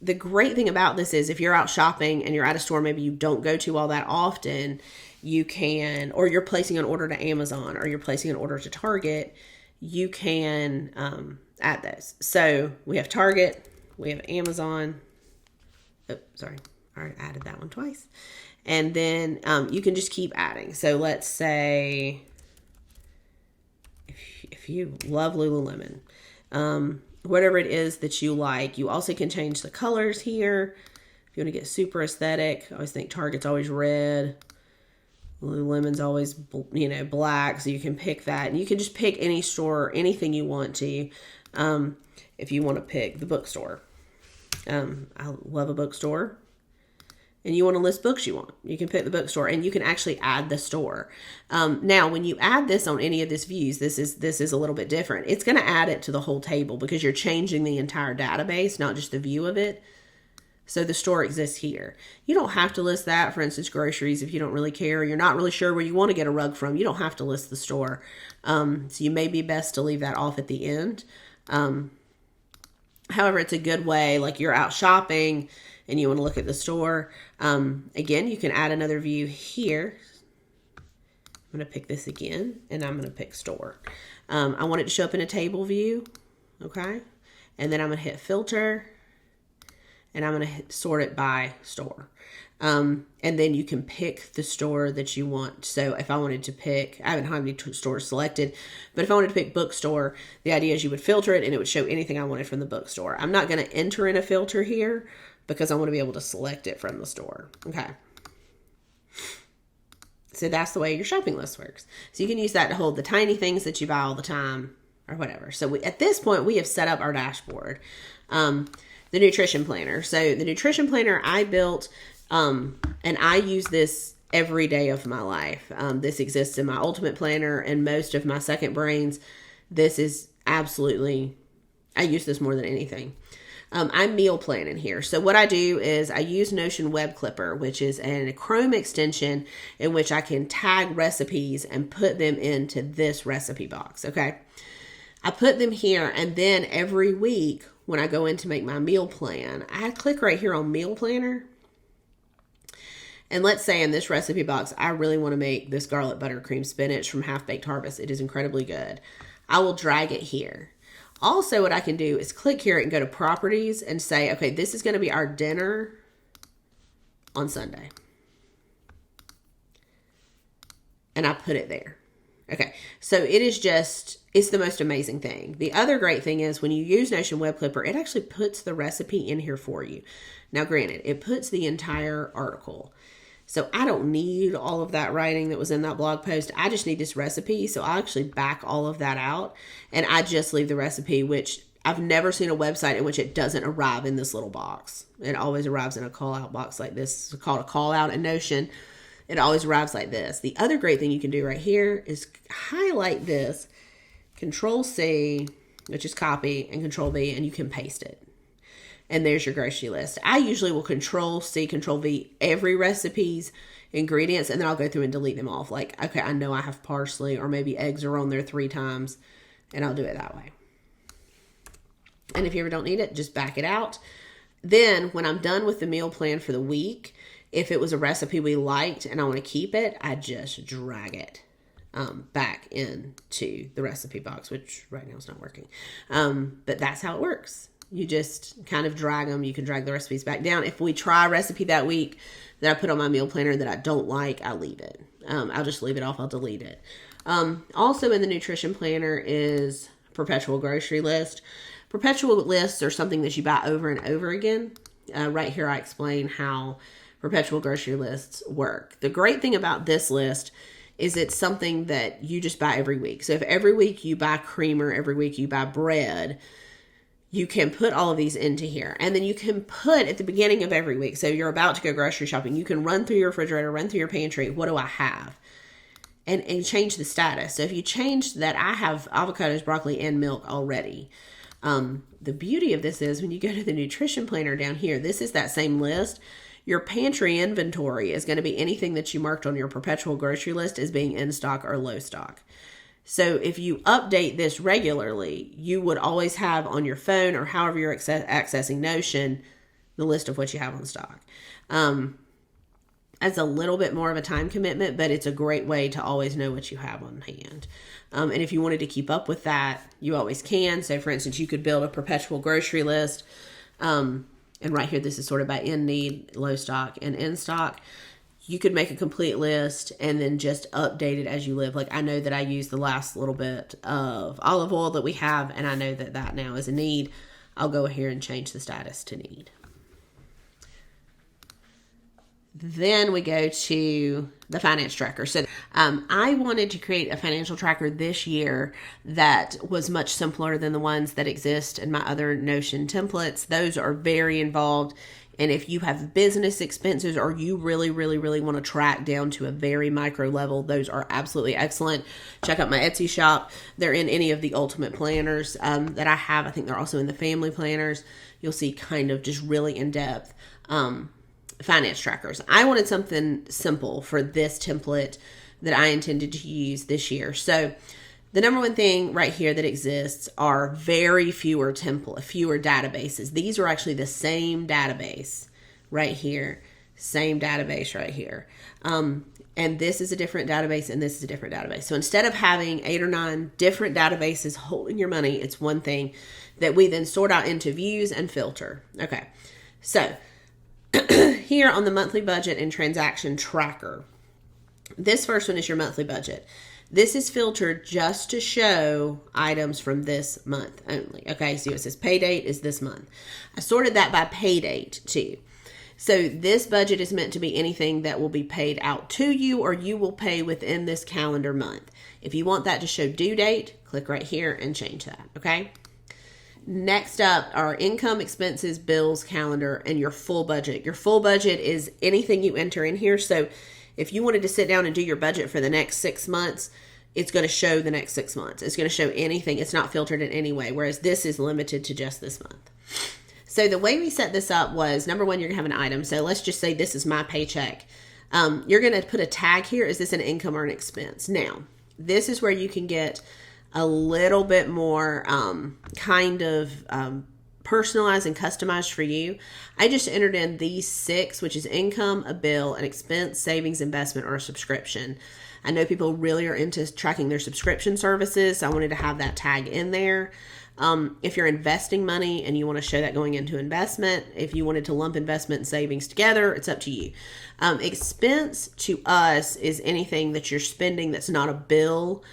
The great thing about this is if you're out shopping and you're at a store maybe you don't go to all that often, you can, or you're placing an order to Amazon or you're placing an order to Target, you can add those. So we have Target, we have Amazon. Oh, sorry, I added that one twice. And then you can just keep adding. So let's say if you love Lululemon, whatever it is that you like. You also can change the colors here. If you want to get super aesthetic, I always think Target's always red. Lululemon's always, black. So you can pick that. And you can just pick any store, anything you want to. If you want to pick the bookstore. I love a bookstore. And you want to list books you want. You can pick the bookstore and you can actually add the store. Now, when you add this on any of these views, this is a little bit different. It's going to add it to the whole table because you're changing the entire database, not just the view of it. So the store exists here. You don't have to list that. For instance, groceries, if you don't really care, you're not really sure where you want to get a rug from, you don't have to list the store. So you may be best to leave that off at the end. However, it's a good way, like you're out shopping and you want to look at the store. Again, you can add another view here. I'm going to pick this again, and I'm going to pick store. I want it to show up in a table view, okay? And then I'm going to hit filter, and I'm going to sort it by store. And then you can pick the store that you want. So if I wanted to pick, I haven't had any stores selected, but if I wanted to pick bookstore, the idea is you would filter it and it would show anything I wanted from the bookstore. I'm not going to enter in a filter here because I want to be able to select it from the store. Okay. So that's the way your shopping list works. So you can use that to hold the tiny things that you buy all the time or whatever. So at this point, we have set up our dashboard. The nutrition planner. So the nutrition planner I built, and I use this every day of my life. This exists in my ultimate planner and most of my second brains. This is absolutely, I use this more than anything. I'm meal planning here. So what I do is I use Notion Web Clipper, which is a Chrome extension in which I can tag recipes and put them into this recipe box. Okay. I put them here, and then every week when I go in to make my meal plan, I click right here on meal planner. And let's say in this recipe box, I really want to make this garlic butter cream spinach from Half Baked Harvest. It is incredibly good. I will drag it here. Also, what I can do is click here and go to properties and say, okay, this is going to be our dinner on Sunday. And I put it there. Okay, so it's It's the most amazing thing. The other great thing is when you use Notion Web Clipper, it actually puts the recipe in here for you. Now, granted, it puts the entire article. So I don't need all of that writing that was in that blog post. I just need this recipe. So I actually back all of that out and I just leave the recipe, which I've never seen a website in which it doesn't arrive in this little box. It always arrives in a call out box like this. It's called a call out in Notion. It always arrives like this. The other great thing you can do right here is highlight this, Control C, which is copy, and Control V, and you can paste it. And there's your grocery list. I usually will Control C, Control V every recipe's ingredients, and then I'll go through and delete them off. Like, okay, I know I have parsley, or maybe eggs are on there 3 times, and I'll do it that way. And if you ever don't need it, just back it out. Then when I'm done with the meal plan for the week, if it was a recipe we liked and I want to keep it, I just drag it back into the recipe box, which right now is not working. But that's how it works. You just kind of drag them. You can drag the recipes back down. If we try a recipe that week that I put on my meal planner that I don't like, I'll leave it. I'll just leave it off. I'll delete it. Also in the nutrition planner is perpetual grocery list. Perpetual lists are something that you buy over and over again. Right here I explain how perpetual grocery lists work. The great thing about this list is it's something that you just buy every week. So if every week you buy creamer, every week you buy bread, you can put all of these into here. And then you can put at the beginning of every week, so you're about to go grocery shopping, you can run through your refrigerator, run through your pantry, what do I have? And change the status. So if you change that, I have avocados, broccoli, and milk already. The beauty of this is when you go to the nutrition planner down here, this is that same list. Your pantry inventory is going to be anything that you marked on your perpetual grocery list as being in stock or low stock. So if you update this regularly, you would always have on your phone or however you're accessing Notion, the list of what you have on stock. It's a little bit more of a time commitment, but it's a great way to always know what you have on hand. And if you wanted to keep up with that, you always can. So for instance, you could build a perpetual grocery list. And right here, this is sort of by in need, low stock, and in stock. You could make a complete list and then just update it as you live. Like I know that I use the last little bit of olive oil that we have, and I know that that now is a need. I'll go here and change the status to need. Then we go to the finance tracker. So I wanted to create a financial tracker this year that was much simpler than the ones that exist in my other Notion templates. Those are very involved. And if you have business expenses or you really, really, really want to track down to a very micro level, those are absolutely excellent. Check out my Etsy shop. They're in any of the ultimate planners that I have. I think they're also in the family planners. You'll see kind of just really in-depth finance trackers. I wanted something simple for this template that I intended to use this year. So the number one thing right here that exists are fewer databases. These are actually the same database right here, same database right here. And this is a different database and this is a different database. So instead of having 8 or 9 different databases holding your money, it's one thing that we then sort out into views and filter. Okay, so here on the monthly budget and transaction tracker, this first one is your monthly budget. This is filtered just to show items from this month only. Okay, so it says pay date is this month. I sorted that by pay date too. So this budget is meant to be anything that will be paid out to you or you will pay within this calendar month. If you want that to show due date, click right here and change that, okay? Next up are income, expenses, bills, calendar, and your full budget. Your full budget is anything you enter in here. So if you wanted to sit down and do your budget for the next 6 months, it's going to show the next 6 months. It's going to show anything. It's not filtered in any way, whereas this is limited to just this month. So the way we set this up was, number one, you're going to have an item. So let's just say this is my paycheck. You're going to put a tag here. Is this an income or an expense? Now, this is where you can get a little bit more personalized and customized for you. I just entered in these 6, which is income, a bill, an expense, savings, investment, or a subscription. I know people really are into tracking their subscription services, so I wanted to have that tag in there. If you're investing money and you want to show that going into investment, if you wanted to lump investment and savings together, it's up to you. Expense to us is anything that you're spending that's not a bill,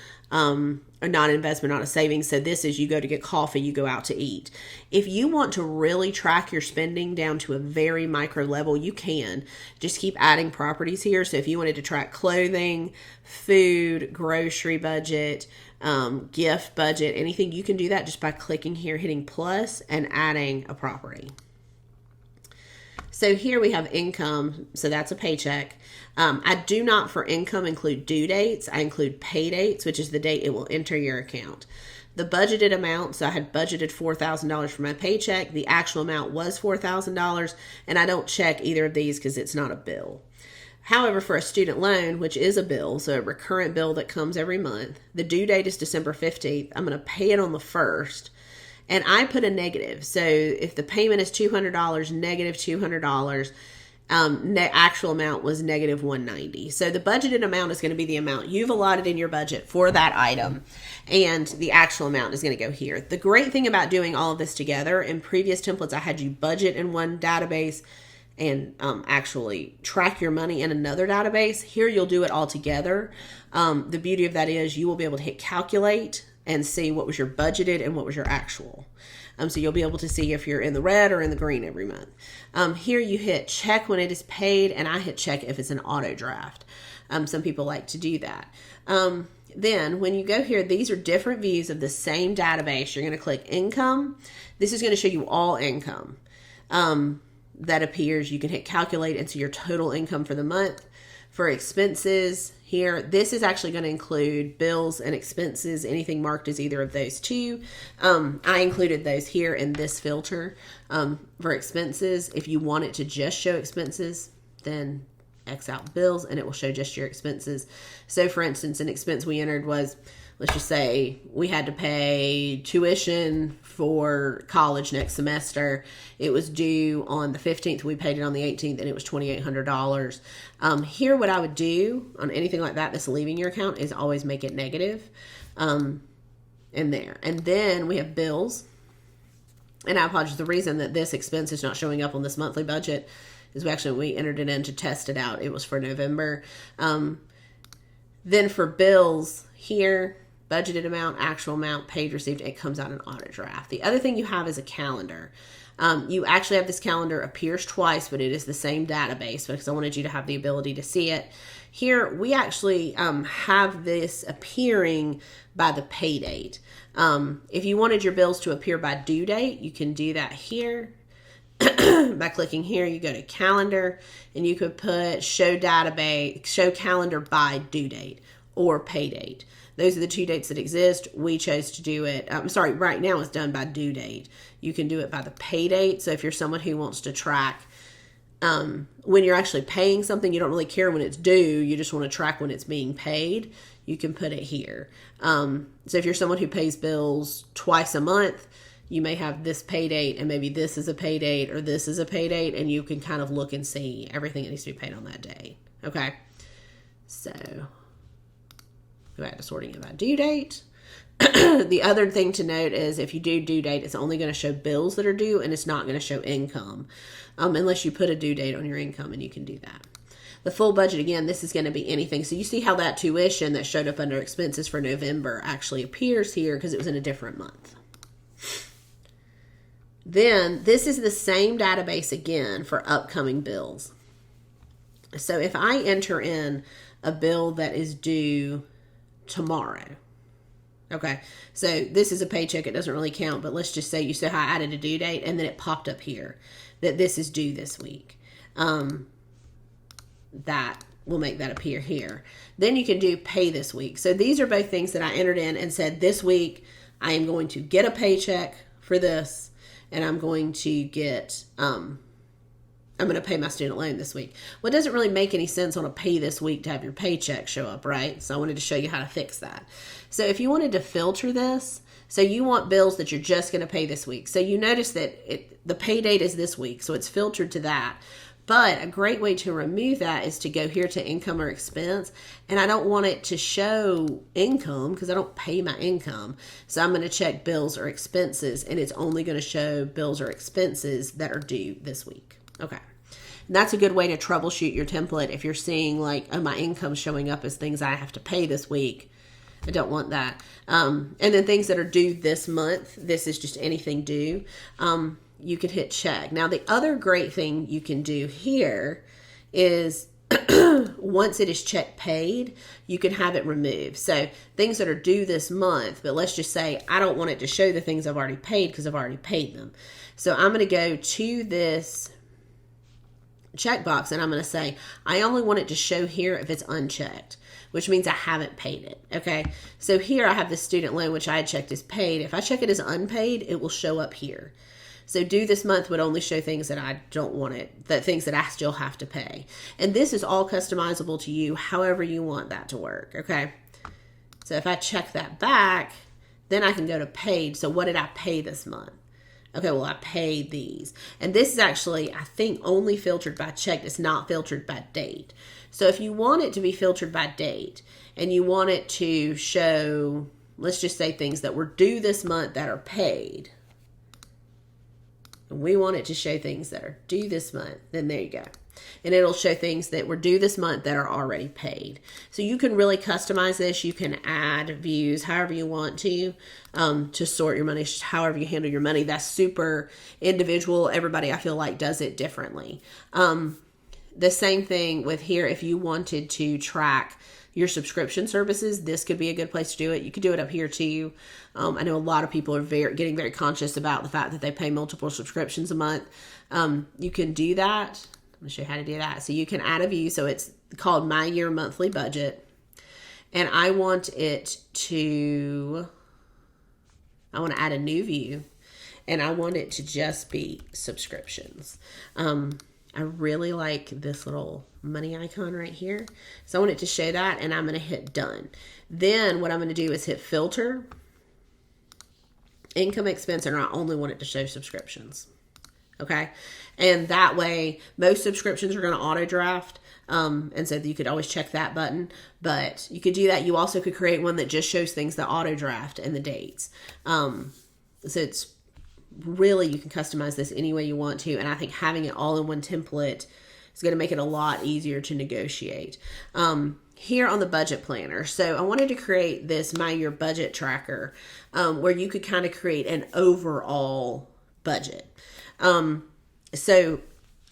not an investment, not a savings. So this is, you go to get coffee, you go out to eat. If you want to really track your spending down to a very micro level, you can just keep adding properties here. So if you wanted to track clothing, food, grocery budget, gift budget, anything, you can do that just by clicking here, hitting plus, and adding a property. So here we have income, so that's a paycheck. I do not, for income, include due dates. I include pay dates, which is the date it will enter your account. The budgeted amount, so I had budgeted $4,000 for my paycheck. The actual amount was $4,000, and I don't check either of these because it's not a bill. However, for a student loan, which is a bill, so a recurrent bill that comes every month, the due date is December 15th. I'm going to pay it on the 1st. And I put a negative. So if the payment is $200, negative $200, actual amount was negative $190. So the budgeted amount is going to be the amount you've allotted in your budget for that item. And the actual amount is going to go here. The great thing about doing all of this together, in previous templates, I had you budget in one database and actually track your money in another database. Here you'll do it all together. The beauty of that is you will be able to hit calculate and see what was your budgeted and what was your actual. So you'll be able to see if you're in the red or in the green every month. Here you hit check when it is paid, and I hit check if it's an auto draft. Some people like to do that. Then when you go here, these are different views of the same database. You're going to click income. This is going to show you all income that appears. You can hit calculate and see your total income for the month. For expenses here, this is actually going to include bills and expenses, anything marked as either of those two. I included those here in this filter for expenses. If you want it to just show expenses, then X out bills and it will show just your expenses. So for instance, an expense we entered was, let's just say we had to pay tuition for college next semester. It was due on the 15th. We paid it on the 18th and it was $2,800. Here, what I would do on anything like that that's leaving your account is always make it negative in there. And then we have bills. And I apologize. The reason that this expense is not showing up on this monthly budget is we entered it in to test it out. It was for November. Then for bills here, budgeted amount, actual amount, paid, received, it comes out in auto draft. The other thing you have is a calendar. You actually have this calendar appears twice, but it is the same database because I wanted you to have the ability to see it. Here, we actually have this appearing by the pay date. If you wanted your bills to appear by due date, you can do that here. By clicking here, you go to calendar and you could put show database, show calendar by due date or pay date. Those are the two dates that exist. We chose to do it. Right now it's done by due date. You can do it by the pay date. So if you're someone who wants to track when you're actually paying something, you don't really care when it's due. You just want to track when it's being paid. You can put it here. So if you're someone who pays bills twice a month, you may have this pay date and maybe this is a pay date or this is a pay date, and you can kind of look and see everything that needs to be paid on that day. Okay. So go back to sorting it by due date. The other thing to note is if you do due date, it's only going to show bills that are due and it's not going to show income unless you put a due date on your income, and you can do that. The full budget, again, this is going to be anything. So you see how that tuition that showed up under expenses for November actually appears here because it was in a different month. Then this is the same database again for upcoming bills. So if I enter in a bill that is due tomorrow, okay, so this is a paycheck, it doesn't really count, but let's just say you saw how I added a due date and then it popped up here that this is due this week. That will make that appear here. Then you can do pay this week. So these are both things that I entered in and said this week I am going to get a paycheck for this, and I'm going to get, I'm going to pay my student loan this week. Well, it doesn't really make any sense on a pay this week to have your paycheck show up, right? So I wanted to show you how to fix that. So if you wanted to filter this, so you want bills that you're just going to pay this week. So you notice that the pay date is this week, so it's filtered to that. But a great way to remove that is to go here to income or expense. And I don't want it to show income because I don't pay my income. So I'm going to check bills or expenses, and it's only going to show bills or expenses that are due this week. Okay. And that's a good way to troubleshoot your template if you're seeing like, oh, my income showing up as things I have to pay this week. I don't want that. And then things that are due this month, this is just anything due. You could hit check. Now, the other great thing you can do here is once it is check paid, you can have it removed. So things that are due this month, but let's just say I don't want it to show the things I've already paid because I've already paid them. So I'm going to go to this checkbox and I'm going to say, I only want it to show here if it's unchecked, which means I haven't paid it. Okay. So here I have the student loan, which I had checked as paid. If I check it as unpaid, it will show up here. So due this month would only show things that I don't want it, that things that I still have to pay. And this is all customizable to you, however you want that to work. Okay. So if I check that back, then I can go to paid. So what did I pay this month? Okay, well, I paid these. And this is actually, I think, only filtered by check. It's not filtered by date. So if you want it to be filtered by date and you want it to show, let's just say things that were due this month that are paid, and we want it to show things that are due this month, then there you go. And it'll show things that were due this month that are already paid. So you can really customize this. You can add views however you want to sort your money, however you handle your money. That's super individual. Everybody, I feel like, does it differently. The same thing with here. If you wanted to track your subscription services, this could be a good place to do it. You could do it up here too. I know a lot of people are getting very conscious about the fact that they pay multiple subscriptions a month. You can do that. I'm going to show you how to do that. So you can add a view. So it's called My Year Monthly Budget. And I want to add a new view. And I want it to just be subscriptions. I really like this little money icon right here. So I want it to show that, and I'm going to hit done. Then what I'm going to do is hit filter, income expense, and I only want it to show subscriptions. Okay. And that way, most subscriptions are going to auto draft. And so you could always check that button, but you could do that. You also could create one that just shows things that auto draft and the dates. So it's really, you can customize this any way you want to. And I think having it all in one template is going to make it a lot easier to negotiate. Here on the budget planner. So I wanted to create this My Year Budget Tracker, where you could kind of create an overall budget. So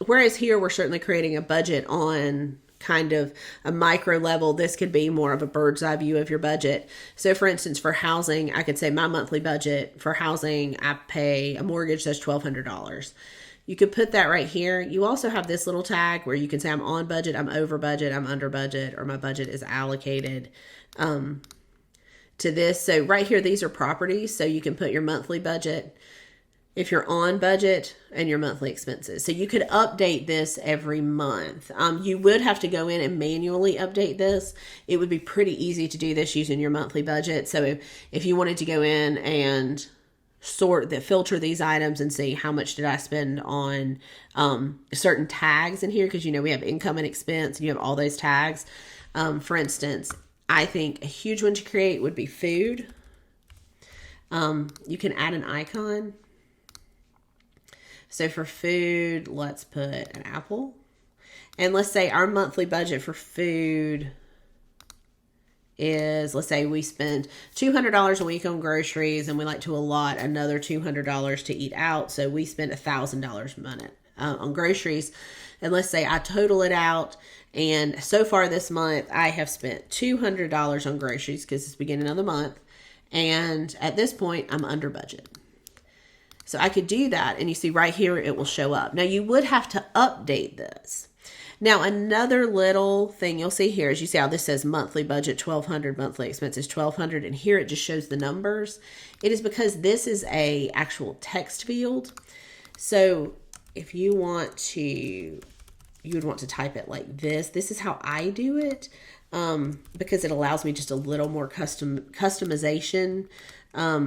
whereas here we're certainly creating a budget on kind of a micro level, this could be more of a bird's eye view of your budget. So for instance, for housing, I could say my monthly budget for housing, I pay a mortgage that's $1,200. You could put that right here. You also have this little tag where you can say I'm on budget, I'm over budget, I'm under budget, or my budget is allocated to this. So right here, these are properties. So you can put your monthly budget if you're on budget and your monthly expenses. So you could update this every month. You would have to go in and manually update this. It would be pretty easy to do this using your monthly budget. So if you wanted to go in and filter these items and see how much did I spend on certain tags in here, because we have income and expense and you have all those tags. For instance, I think a huge one to create would be food. You can add an icon. So for food, let's put an apple. And let's say our monthly budget for food is, let's say we spend $200 a week on groceries and we like to allot another $200 to eat out. So we spend $1,000 a month on groceries. And let's say I total it out. And so far this month, I have spent $200 on groceries because it's the beginning of the month. And at this point, I'm under budget. So I could do that, and you see right here, it will show up. Now you would have to update this. Now another little thing you'll see here is you see how this says monthly budget $1,200, monthly expenses $1,200, and here it just shows the numbers. It is because this is a actual text field. So if you want to, you would want to type it like this. This is how I do it, because it allows me just a little more customization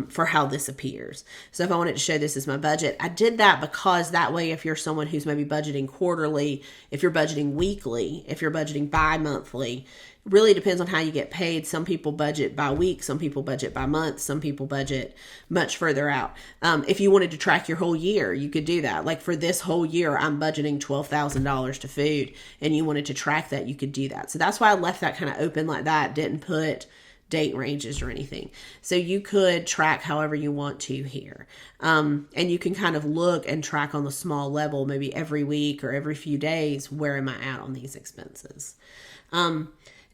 for how this appears. So if I wanted to show this as my budget, I did that because that way, if you're someone who's maybe budgeting quarterly, if you're budgeting weekly, if you're budgeting bi-monthly, really depends on how you get paid. Some people budget by week, some people budget by month, some people budget much further out. If you wanted to track your whole year, you could do that. Like for this whole year, I'm budgeting $12,000 to food, and you wanted to track that, you could do that. So that's why I left that kind of open like that. Didn't put date ranges or anything. So you could track however you want to here. And you can kind of look and track on the small level, maybe every week or every few days, where am I at on these expenses?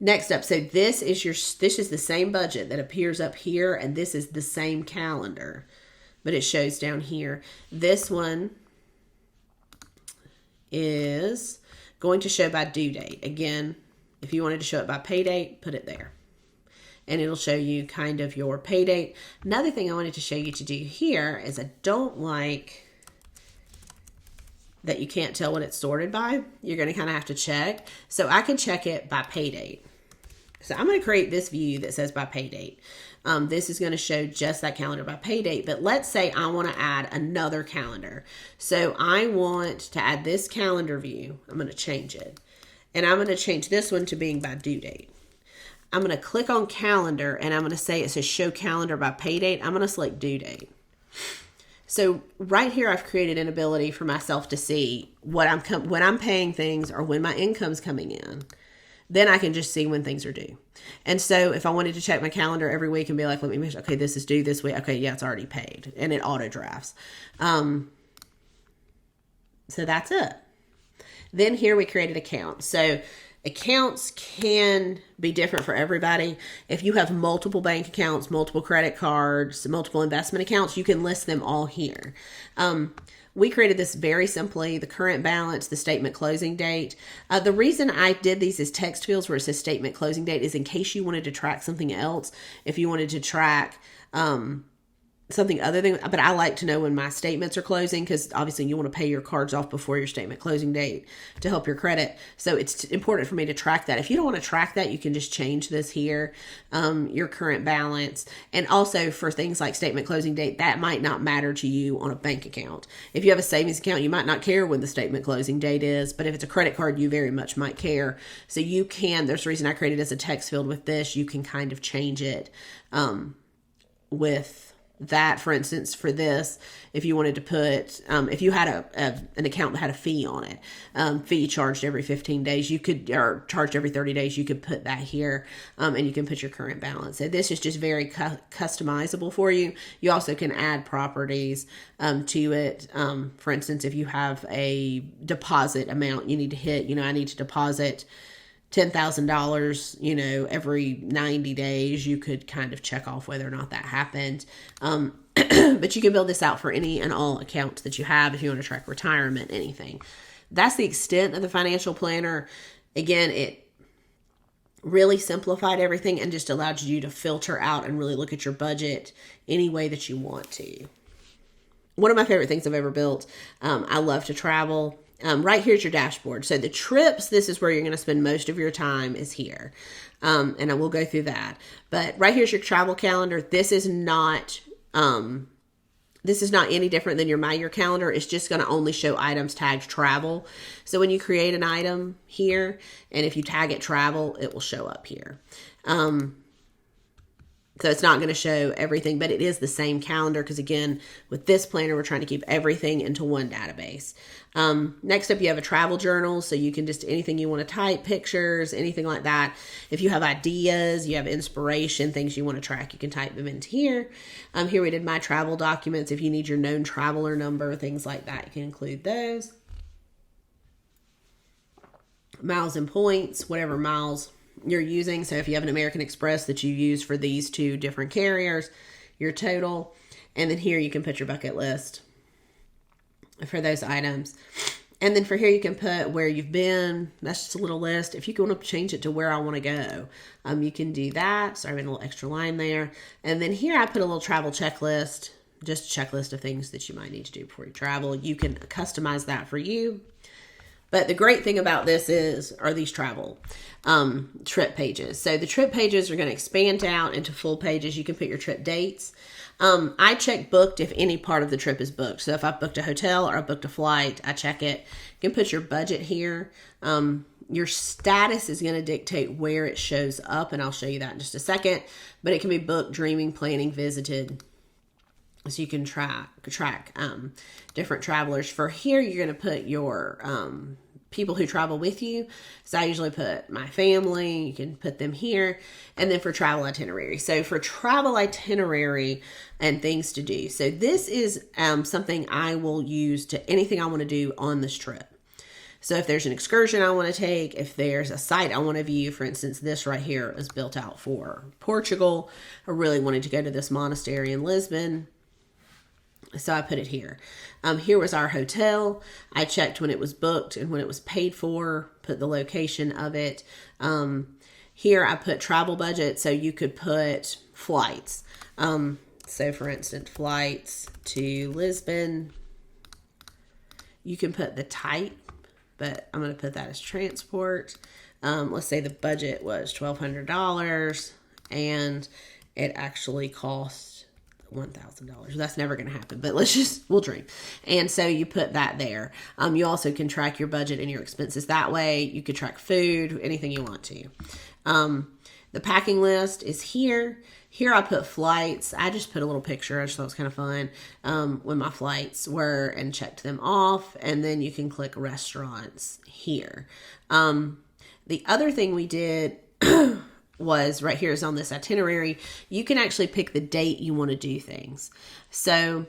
Next up, so this is the same budget that appears up here, and this is the same calendar, but it shows down here. This one is going to show by due date. Again, if you wanted to show it by pay date, put it there. And it'll show you kind of your pay date. Another thing I wanted to show you to do here is I don't like that you can't tell what it's sorted by. You're going to kind of have to check. So I can check it by pay date. So I'm going to create this view that says by pay date. This is going to show just that calendar by pay date. But let's say I want to add another calendar. So I want to add this calendar view. I'm going to change it. And I'm going to change this one to being by due date. I'm going to click on calendar and I'm going to say it says show calendar by pay date. I'm going to select due date. So right here, I've created an ability for myself to see when I'm paying things or when my income's coming in. Then I can just see when things are due. And so if I wanted to check my calendar every week and be like, let me make sure, okay, this is due this week. Okay, yeah, it's already paid. And it auto drafts. So that's it. Then here we created accounts. So accounts can be different for everybody. If you have multiple bank accounts, multiple credit cards, multiple investment accounts, you can list them all here. We created this very simply, the current balance, the statement closing date. The reason I did these as text fields where it says statement closing date is in case you wanted to track something else. If you wanted to track something other than, but I like to know when my statements are closing because obviously you want to pay your cards off before your statement closing date to help your credit. So it's important for me to track that. If you don't want to track that, you can just change this here, your current balance. And also for things like statement closing date, that might not matter to you on a bank account. If you have a savings account, you might not care when the statement closing date is, but if it's a credit card, you very much might care. So you can, there's a reason I created as a text field with this, you can kind of change it with that. For instance, for this, if you wanted to put, if you had an account that had a fee on it, fee charged every 15 days, you could, or charged every 30 days, you could put that here, and you can put your current balance. So this is just very customizable for you. You also can add properties to it. For instance, if you have a deposit amount you need to hit, I need to deposit $10,000, every 90 days, you could kind of check off whether or not that happened. But you can build this out for any and all accounts that you have if you want to track retirement, anything. That's the extent of the financial planner. Again, it really simplified everything and just allowed you to filter out and really look at your budget any way that you want to. One of my favorite things I've ever built. I love to travel. Right here's your dashboard. So the trips, this is where you're going to spend most of your time is here. And I will go through that. But right here's your travel calendar. This is not any different than your My Year calendar. It's just going to only show items tagged travel. So when you create an item here, and if you tag it travel, it will show up here. So it's not going to show everything, but it is the same calendar because, again, with this planner, we're trying to keep everything into one database. Next up, you have a travel journal, so you can just, anything you want to type, pictures, anything like that. If you have ideas, you have inspiration, things you want to track, you can type them into here. Here we did my travel documents. If you need your known traveler number, things like that, you can include those. Miles and points, whatever miles you're using. So if you have an American Express that you use for these two different carriers, your total. And then here you can put your bucket list for those items. And then for here you can put where you've been. That's just a little list. If you want to change it to where I want to go, you can do that. So I have a little extra line there. And then here I put a little travel checklist, just a checklist of things that you might need to do before you travel. You can customize that for you. But the great thing about this are these travel trip pages. So the trip pages are going to expand out into full pages. You can put your trip dates. I check booked if any part of the trip is booked. So if I booked a hotel or I booked a flight, I check it. You can put your budget here. Your status is going to dictate where it shows up, and I'll show you that in just a second. But it can be booked, dreaming, planning, visited. So you can track different travelers. For here, you're going to put your people who travel with you. So I usually put my family, you can put them here, and then for travel itinerary. So for travel itinerary and things to do. So this is something I will use to anything I want to do on this trip. So if there's an excursion I want to take, if there's a site I want to view, for instance, this right here is built out for Portugal. I really wanted to go to this monastery in Lisbon, so I put it here. Here was our hotel. I checked when it was booked and when it was paid for, put the location of it. Here I put travel budget, so you could put flights. So for instance, flights to Lisbon. You can put the type, but I'm going to put that as transport. Let's say the budget was $1,200 and it actually cost $1,000. That's never going to happen, but we'll dream. And so you put that there. You also can track your budget and your expenses that way. You could track food, anything you want to. The packing list is here. Here I put flights. I just put a little picture. I just thought it was kind of fun when my flights were and checked them off. And then you can click restaurants here. The other thing we did was right here is on this itinerary. You can actually pick the date you want to do things. So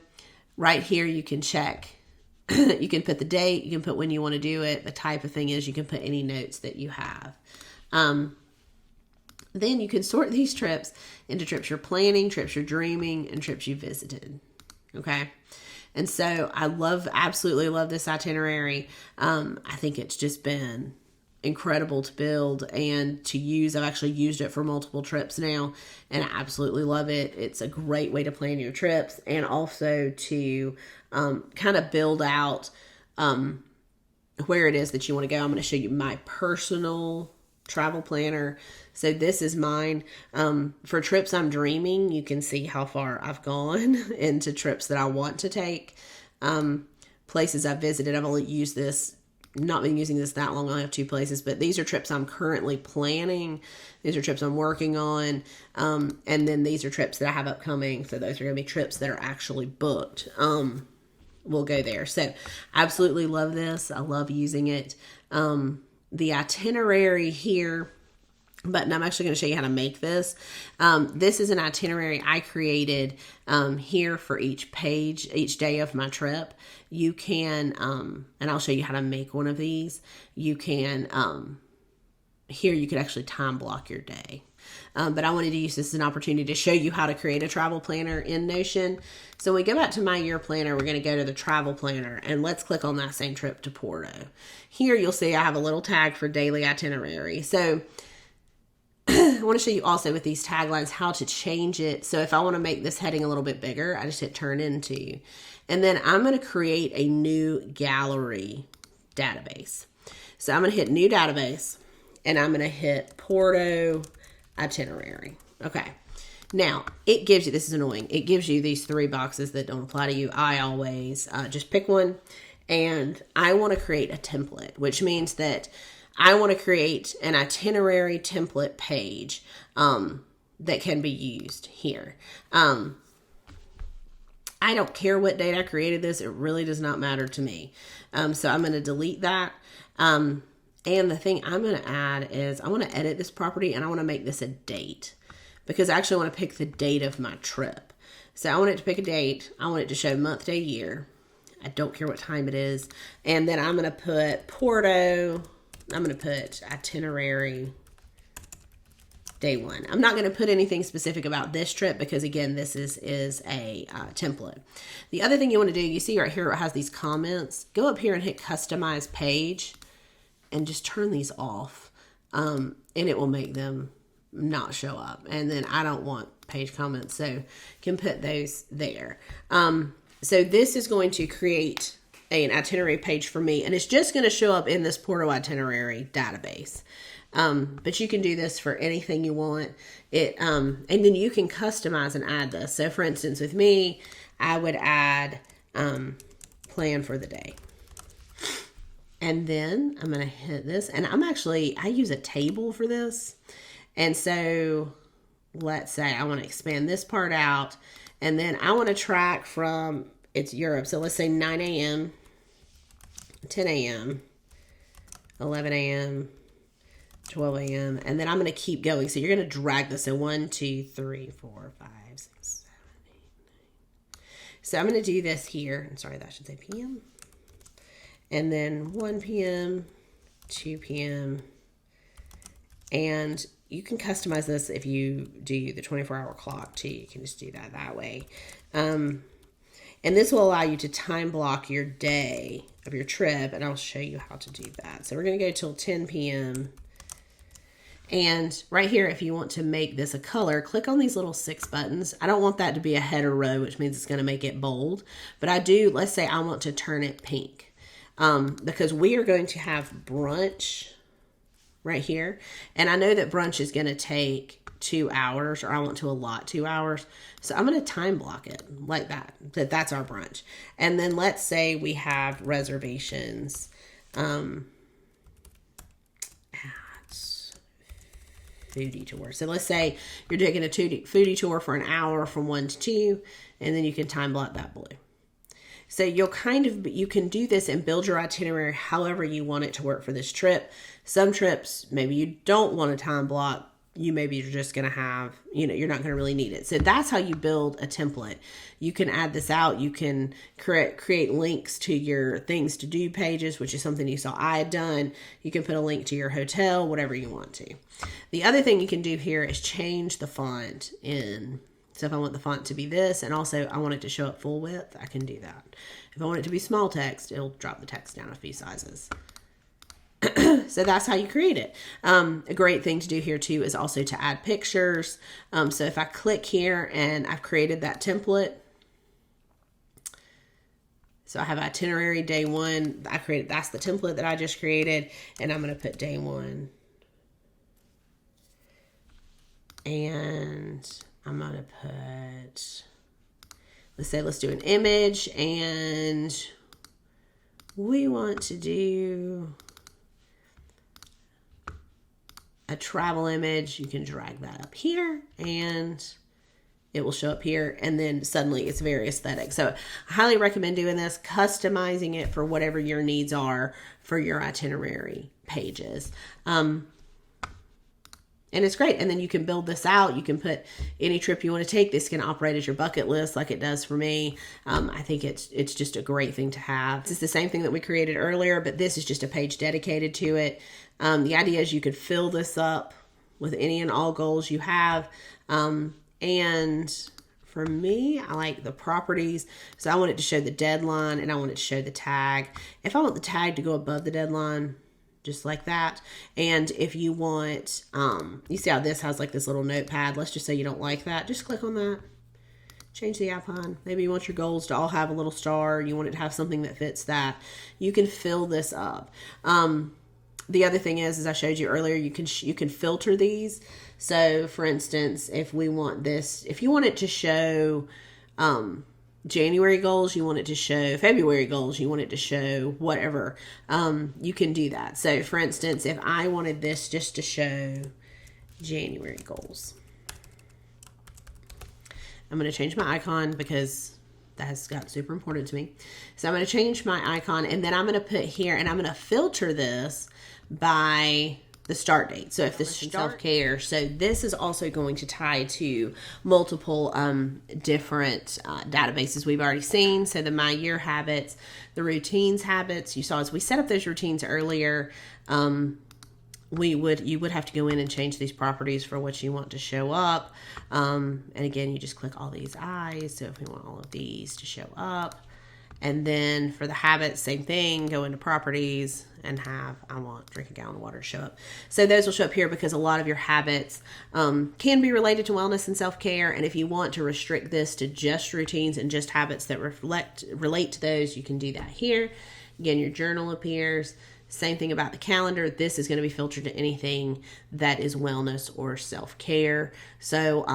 right here you can check. You can put the date. You can put when you want to do it. The type of thing is you can put any notes that you have. Then you can sort these trips into trips you're planning, trips you're dreaming, and trips you visited. Okay. And so I absolutely love this itinerary. I think it's just been incredible to build and to use. I've actually used it for multiple trips now, and I absolutely love it. It's a great way to plan your trips and also to kind of build out where it is that you want to go. I'm going to show you my personal travel planner. So this is mine. For trips I'm dreaming, you can see how far I've gone into trips that I want to take. Places I've visited, I've only used this, not been using this that long. I only have 2 places, but these are trips I'm currently planning. These are trips I'm working on. And then these are trips that I have upcoming. So those are going to be trips that are actually booked. We'll go there. So absolutely love this. I love using it. The itinerary here, but I'm actually going to show you how to make this. This is an itinerary I created here for each page, each day of my trip. You can, and I'll show you how to make one of these. You can, here you could actually time block your day. But I wanted to use this as an opportunity to show you how to create a travel planner in Notion. So when we go back to my year planner, we're going to go to the travel planner and let's click on that same trip to Porto. Here you'll see I have a little tag for daily itinerary. So I want to show you also with these taglines how to change it. So if I want to make this heading a little bit bigger, I just hit turn into. And then I'm going to create a new gallery database. So I'm going to hit new database and I'm going to hit Porto itinerary. Okay. Now it gives you, this is annoying. It gives you these 3 boxes that don't apply to you. I always just pick one, and I want to create a template, which means that I want to create an itinerary template page that can be used here. I don't care what date I created this. It really does not matter to me. So I'm going to delete that. And the thing I'm going to add is I want to edit this property and I want to make this a date because I actually want to pick the date of my trip. So I want it to pick a date. I want it to show month, day, year. I don't care what time it is. And then I'm going to put Porto. I'm going to put itinerary day 1. I'm not going to put anything specific about this trip because again, this is a template. The other thing you want to do, you see right here, it has these comments. Go up here and hit customize page and just turn these off. And it will make them not show up. And then I don't want page comments, so can put those there. So this is going to create an itinerary page for me, and it's just going to show up in this Porto itinerary database. But you can do this for anything you want. And then you can customize and add this. So for instance, with me, I would add plan for the day. And then I'm going to hit this, and I use a table for this. And so let's say I want to expand this part out, and then I want to track from, it's Europe. So let's say 9 a.m., 10 a.m., 11 a.m., 12 a.m. And then I'm going to keep going. So you're going to drag this. So 1, 2, 3, 4, 5, 6, 7, 8, 9. So I'm going to do this here. I'm sorry, that should say p.m. And then 1 p.m., 2 p.m. And you can customize this if you do the 24-hour clock too. You can just do that way. And this will allow you to time block your day of your trip. And I'll show you how to do that. So we're going to go till 10 p.m. And right here, if you want to make this a color, click on these little 6 buttons. I don't want that to be a header row, which means it's going to make it bold. But I do, let's say I want to turn it pink. Because we are going to have brunch right here. And I know that brunch is going to take 2 hours, or I want to allot 2 hours. So I'm going to time block it like that. That's our brunch. And then let's say we have reservations foodie tour. So let's say you're taking a foodie tour for an hour from 1 to 2, and then you can time block that blue. So you can do this and build your itinerary however you want it to work for this trip. Some trips, maybe you don't want a time block. You're just going to have, you're not going to really need it. So that's how you build a template. You can add this out. You can create links to your things to do pages, which is something you saw I had done. You can put a link to your hotel, whatever you want to. The other thing you can do here is change the font in. So if I want the font to be this, and also I want it to show up full width, I can do that. If I want it to be small text, it'll drop the text down a few sizes. So that's how you create it. A great thing to do here too is also to add pictures. So if I click here and I've created that template. So I have itinerary day 1. That's the template that I just created. And I'm going to put day 1. And I'm going to put, let's do an image, and we want to do a travel image. You can drag that up here and it will show up here, and then suddenly it's very aesthetic. So I highly recommend doing this, customizing it for whatever your needs are for your itinerary pages. And it's great. And then you can build this out. You can put any trip you want to take. This can operate as your bucket list like it does for me. I think it's just a great thing to have. This is the same thing that we created earlier, but this is just a page dedicated to it. The idea is you could fill this up with any and all goals you have. And for me, I like the properties. So I want it to show the deadline, and I want it to show the tag. If I want the tag to go above the deadline, just like that. And if you want, you see how this has like this little notepad. Let's just say you don't like that. Just click on that. Change the icon. Maybe you want your goals to all have a little star. You want it to have something that fits that. You can fill this up. The other thing is, as I showed you earlier, you can filter these. So for instance, if we want this, if you want it to show, January goals, you want it to show February goals, you want it to show whatever, you can do that. So for instance, if I wanted this just to show January goals, I'm going to change my icon because that has got super important to me. So I'm going to change my icon, and then I'm going to put here, and I'm going to filter this by the start date. So if this is self-care, so this is also going to tie to multiple different databases we've already seen. So the My Year habits, the routines habits. You saw as we set up those routines earlier, you would have to go in and change these properties for what you want to show up. And again, you just click all these eyes. So if we want all of these to show up, and then for the habits, same thing, go into properties and I want drink a gallon of water to show up. So those will show up here because a lot of your habits can be related to wellness and self-care. And if you want to restrict this to just routines and just habits that relate to those, you can do that here. Again, your journal appears. Same thing about the calendar. This is going to be filtered to anything that is wellness or self-care. So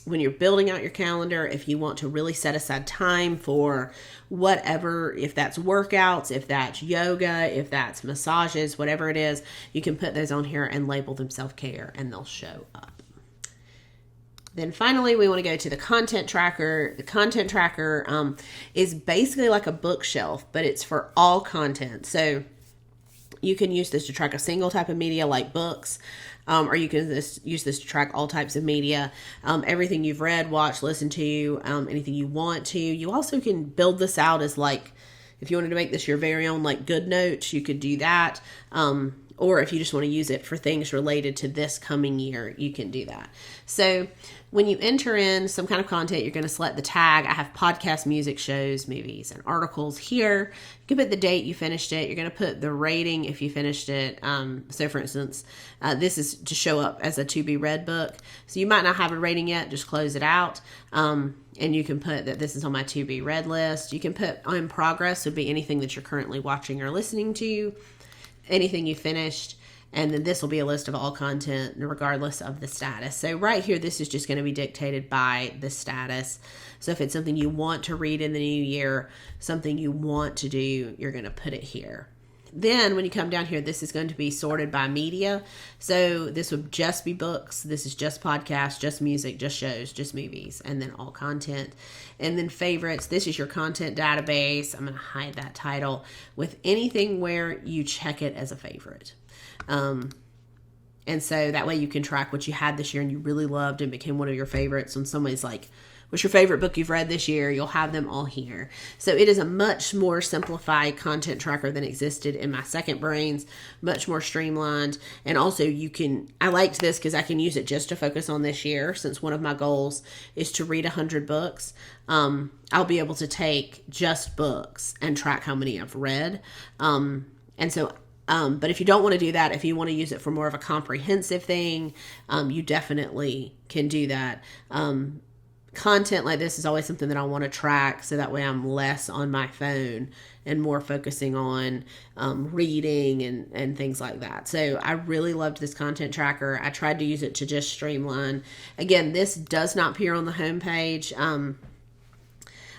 when you're building out your calendar, if you want to really set aside time for whatever, if that's workouts, if that's yoga, if that's massages, whatever it is, you can put those on here and label them self-care, and they'll show up. Then finally, we want to go to the content tracker. The content tracker is basically like a bookshelf, but it's for all content. So You can use this to track a single type of media like books, or you can use this to track all types of media, everything you've read, watched, listened to, anything you want to. You also can build this out as like, if you wanted to make this your very own like good notes, you could do that. Or if you just want to use it for things related to this coming year, you can do that. So when you enter in some kind of content, you're going to select the tag. I have podcasts, music, shows, movies, and articles here. You can put the date you finished it. You're going to put the rating if you finished it. So for instance, this is to show up as a to be read book. So you might not have a rating yet, just close it out. And you can put that this is on my to be read list. You can put in progress, would be anything that you're currently watching or listening to, anything you finished, and then this will be a list of all content regardless of the status. So right here, this is just going to be dictated by the status. So if it's something you want to read in the new year, something you want to do, you're going to put it here. Then when you come down here, this is going to be sorted by media. So this would just be books. This is just podcasts, just music, just shows, just movies, and then all content. And then favorites, this is your content database. I'm going to hide that title with anything where you check it as a favorite. And so that way you can track what you had this year and you really loved and became one of your favorites. When somebody's like, what's your favorite book you've read this year? You'll have them all here. So it is a much more simplified content tracker than existed in my second brains, much more streamlined. And also I liked this because I can use it just to focus on this year. Since one of my goals is to read 100 books, I'll be able to take just books and track how many I've read. But if you don't want to do that, if you want to use it for more of a comprehensive thing, you definitely can do that. Content like this is always something that I want to track, so that way I'm less on my phone and more focusing on reading and things like that. So I really loved this content tracker. I tried to use it to just streamline. Again, this does not appear on the homepage.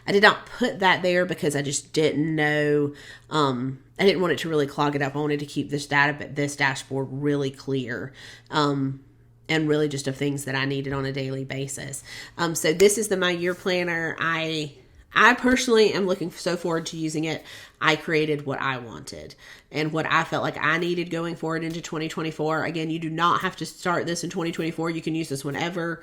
I did not put that there because I just didn't know. I didn't want it to really clog it up. I wanted to keep this dashboard really clear. And really just of things that I needed on a daily basis. So this is my year planner. I personally am looking so forward to using it. I created what I wanted and what I felt like I needed going forward into 2024. Again, you do not have to start this in 2024. You can use this whenever.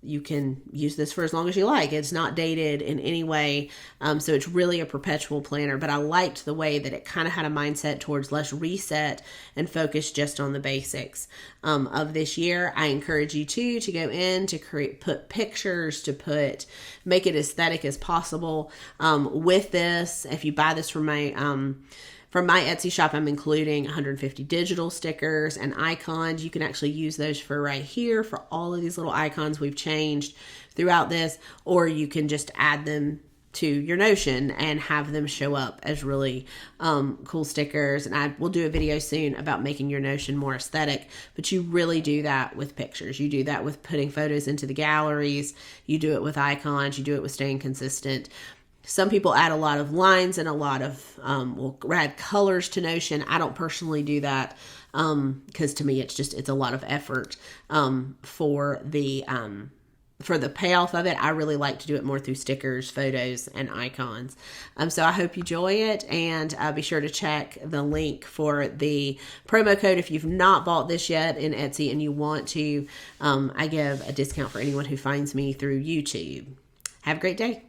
You can use this for as long as you like. It's not dated in any way. So it's really a perpetual planner, but I liked the way that it kind of had a mindset towards let's reset and focus just on the basics of this year. I encourage you to go in to put pictures, to make it aesthetic as possible. With this, if you buy this from my Etsy shop, I'm including 150 digital stickers and icons. You can actually use those for right here for all of these little icons we've changed throughout this, or you can just add them to your Notion and have them show up as really cool stickers. And I will do a video soon about making your Notion more aesthetic, but you really do that with pictures. You do that with putting photos into the galleries. You do it with icons. You do it with staying consistent. Some people add a lot of lines and a lot of, will add colors to Notion. I don't personally do that because to me it's a lot of effort for the payoff of it. I really like to do it more through stickers, photos, and icons. So I hope you enjoy it, and be sure to check the link for the promo code if you've not bought this yet in Etsy and you want to. I give a discount for anyone who finds me through YouTube. Have a great day.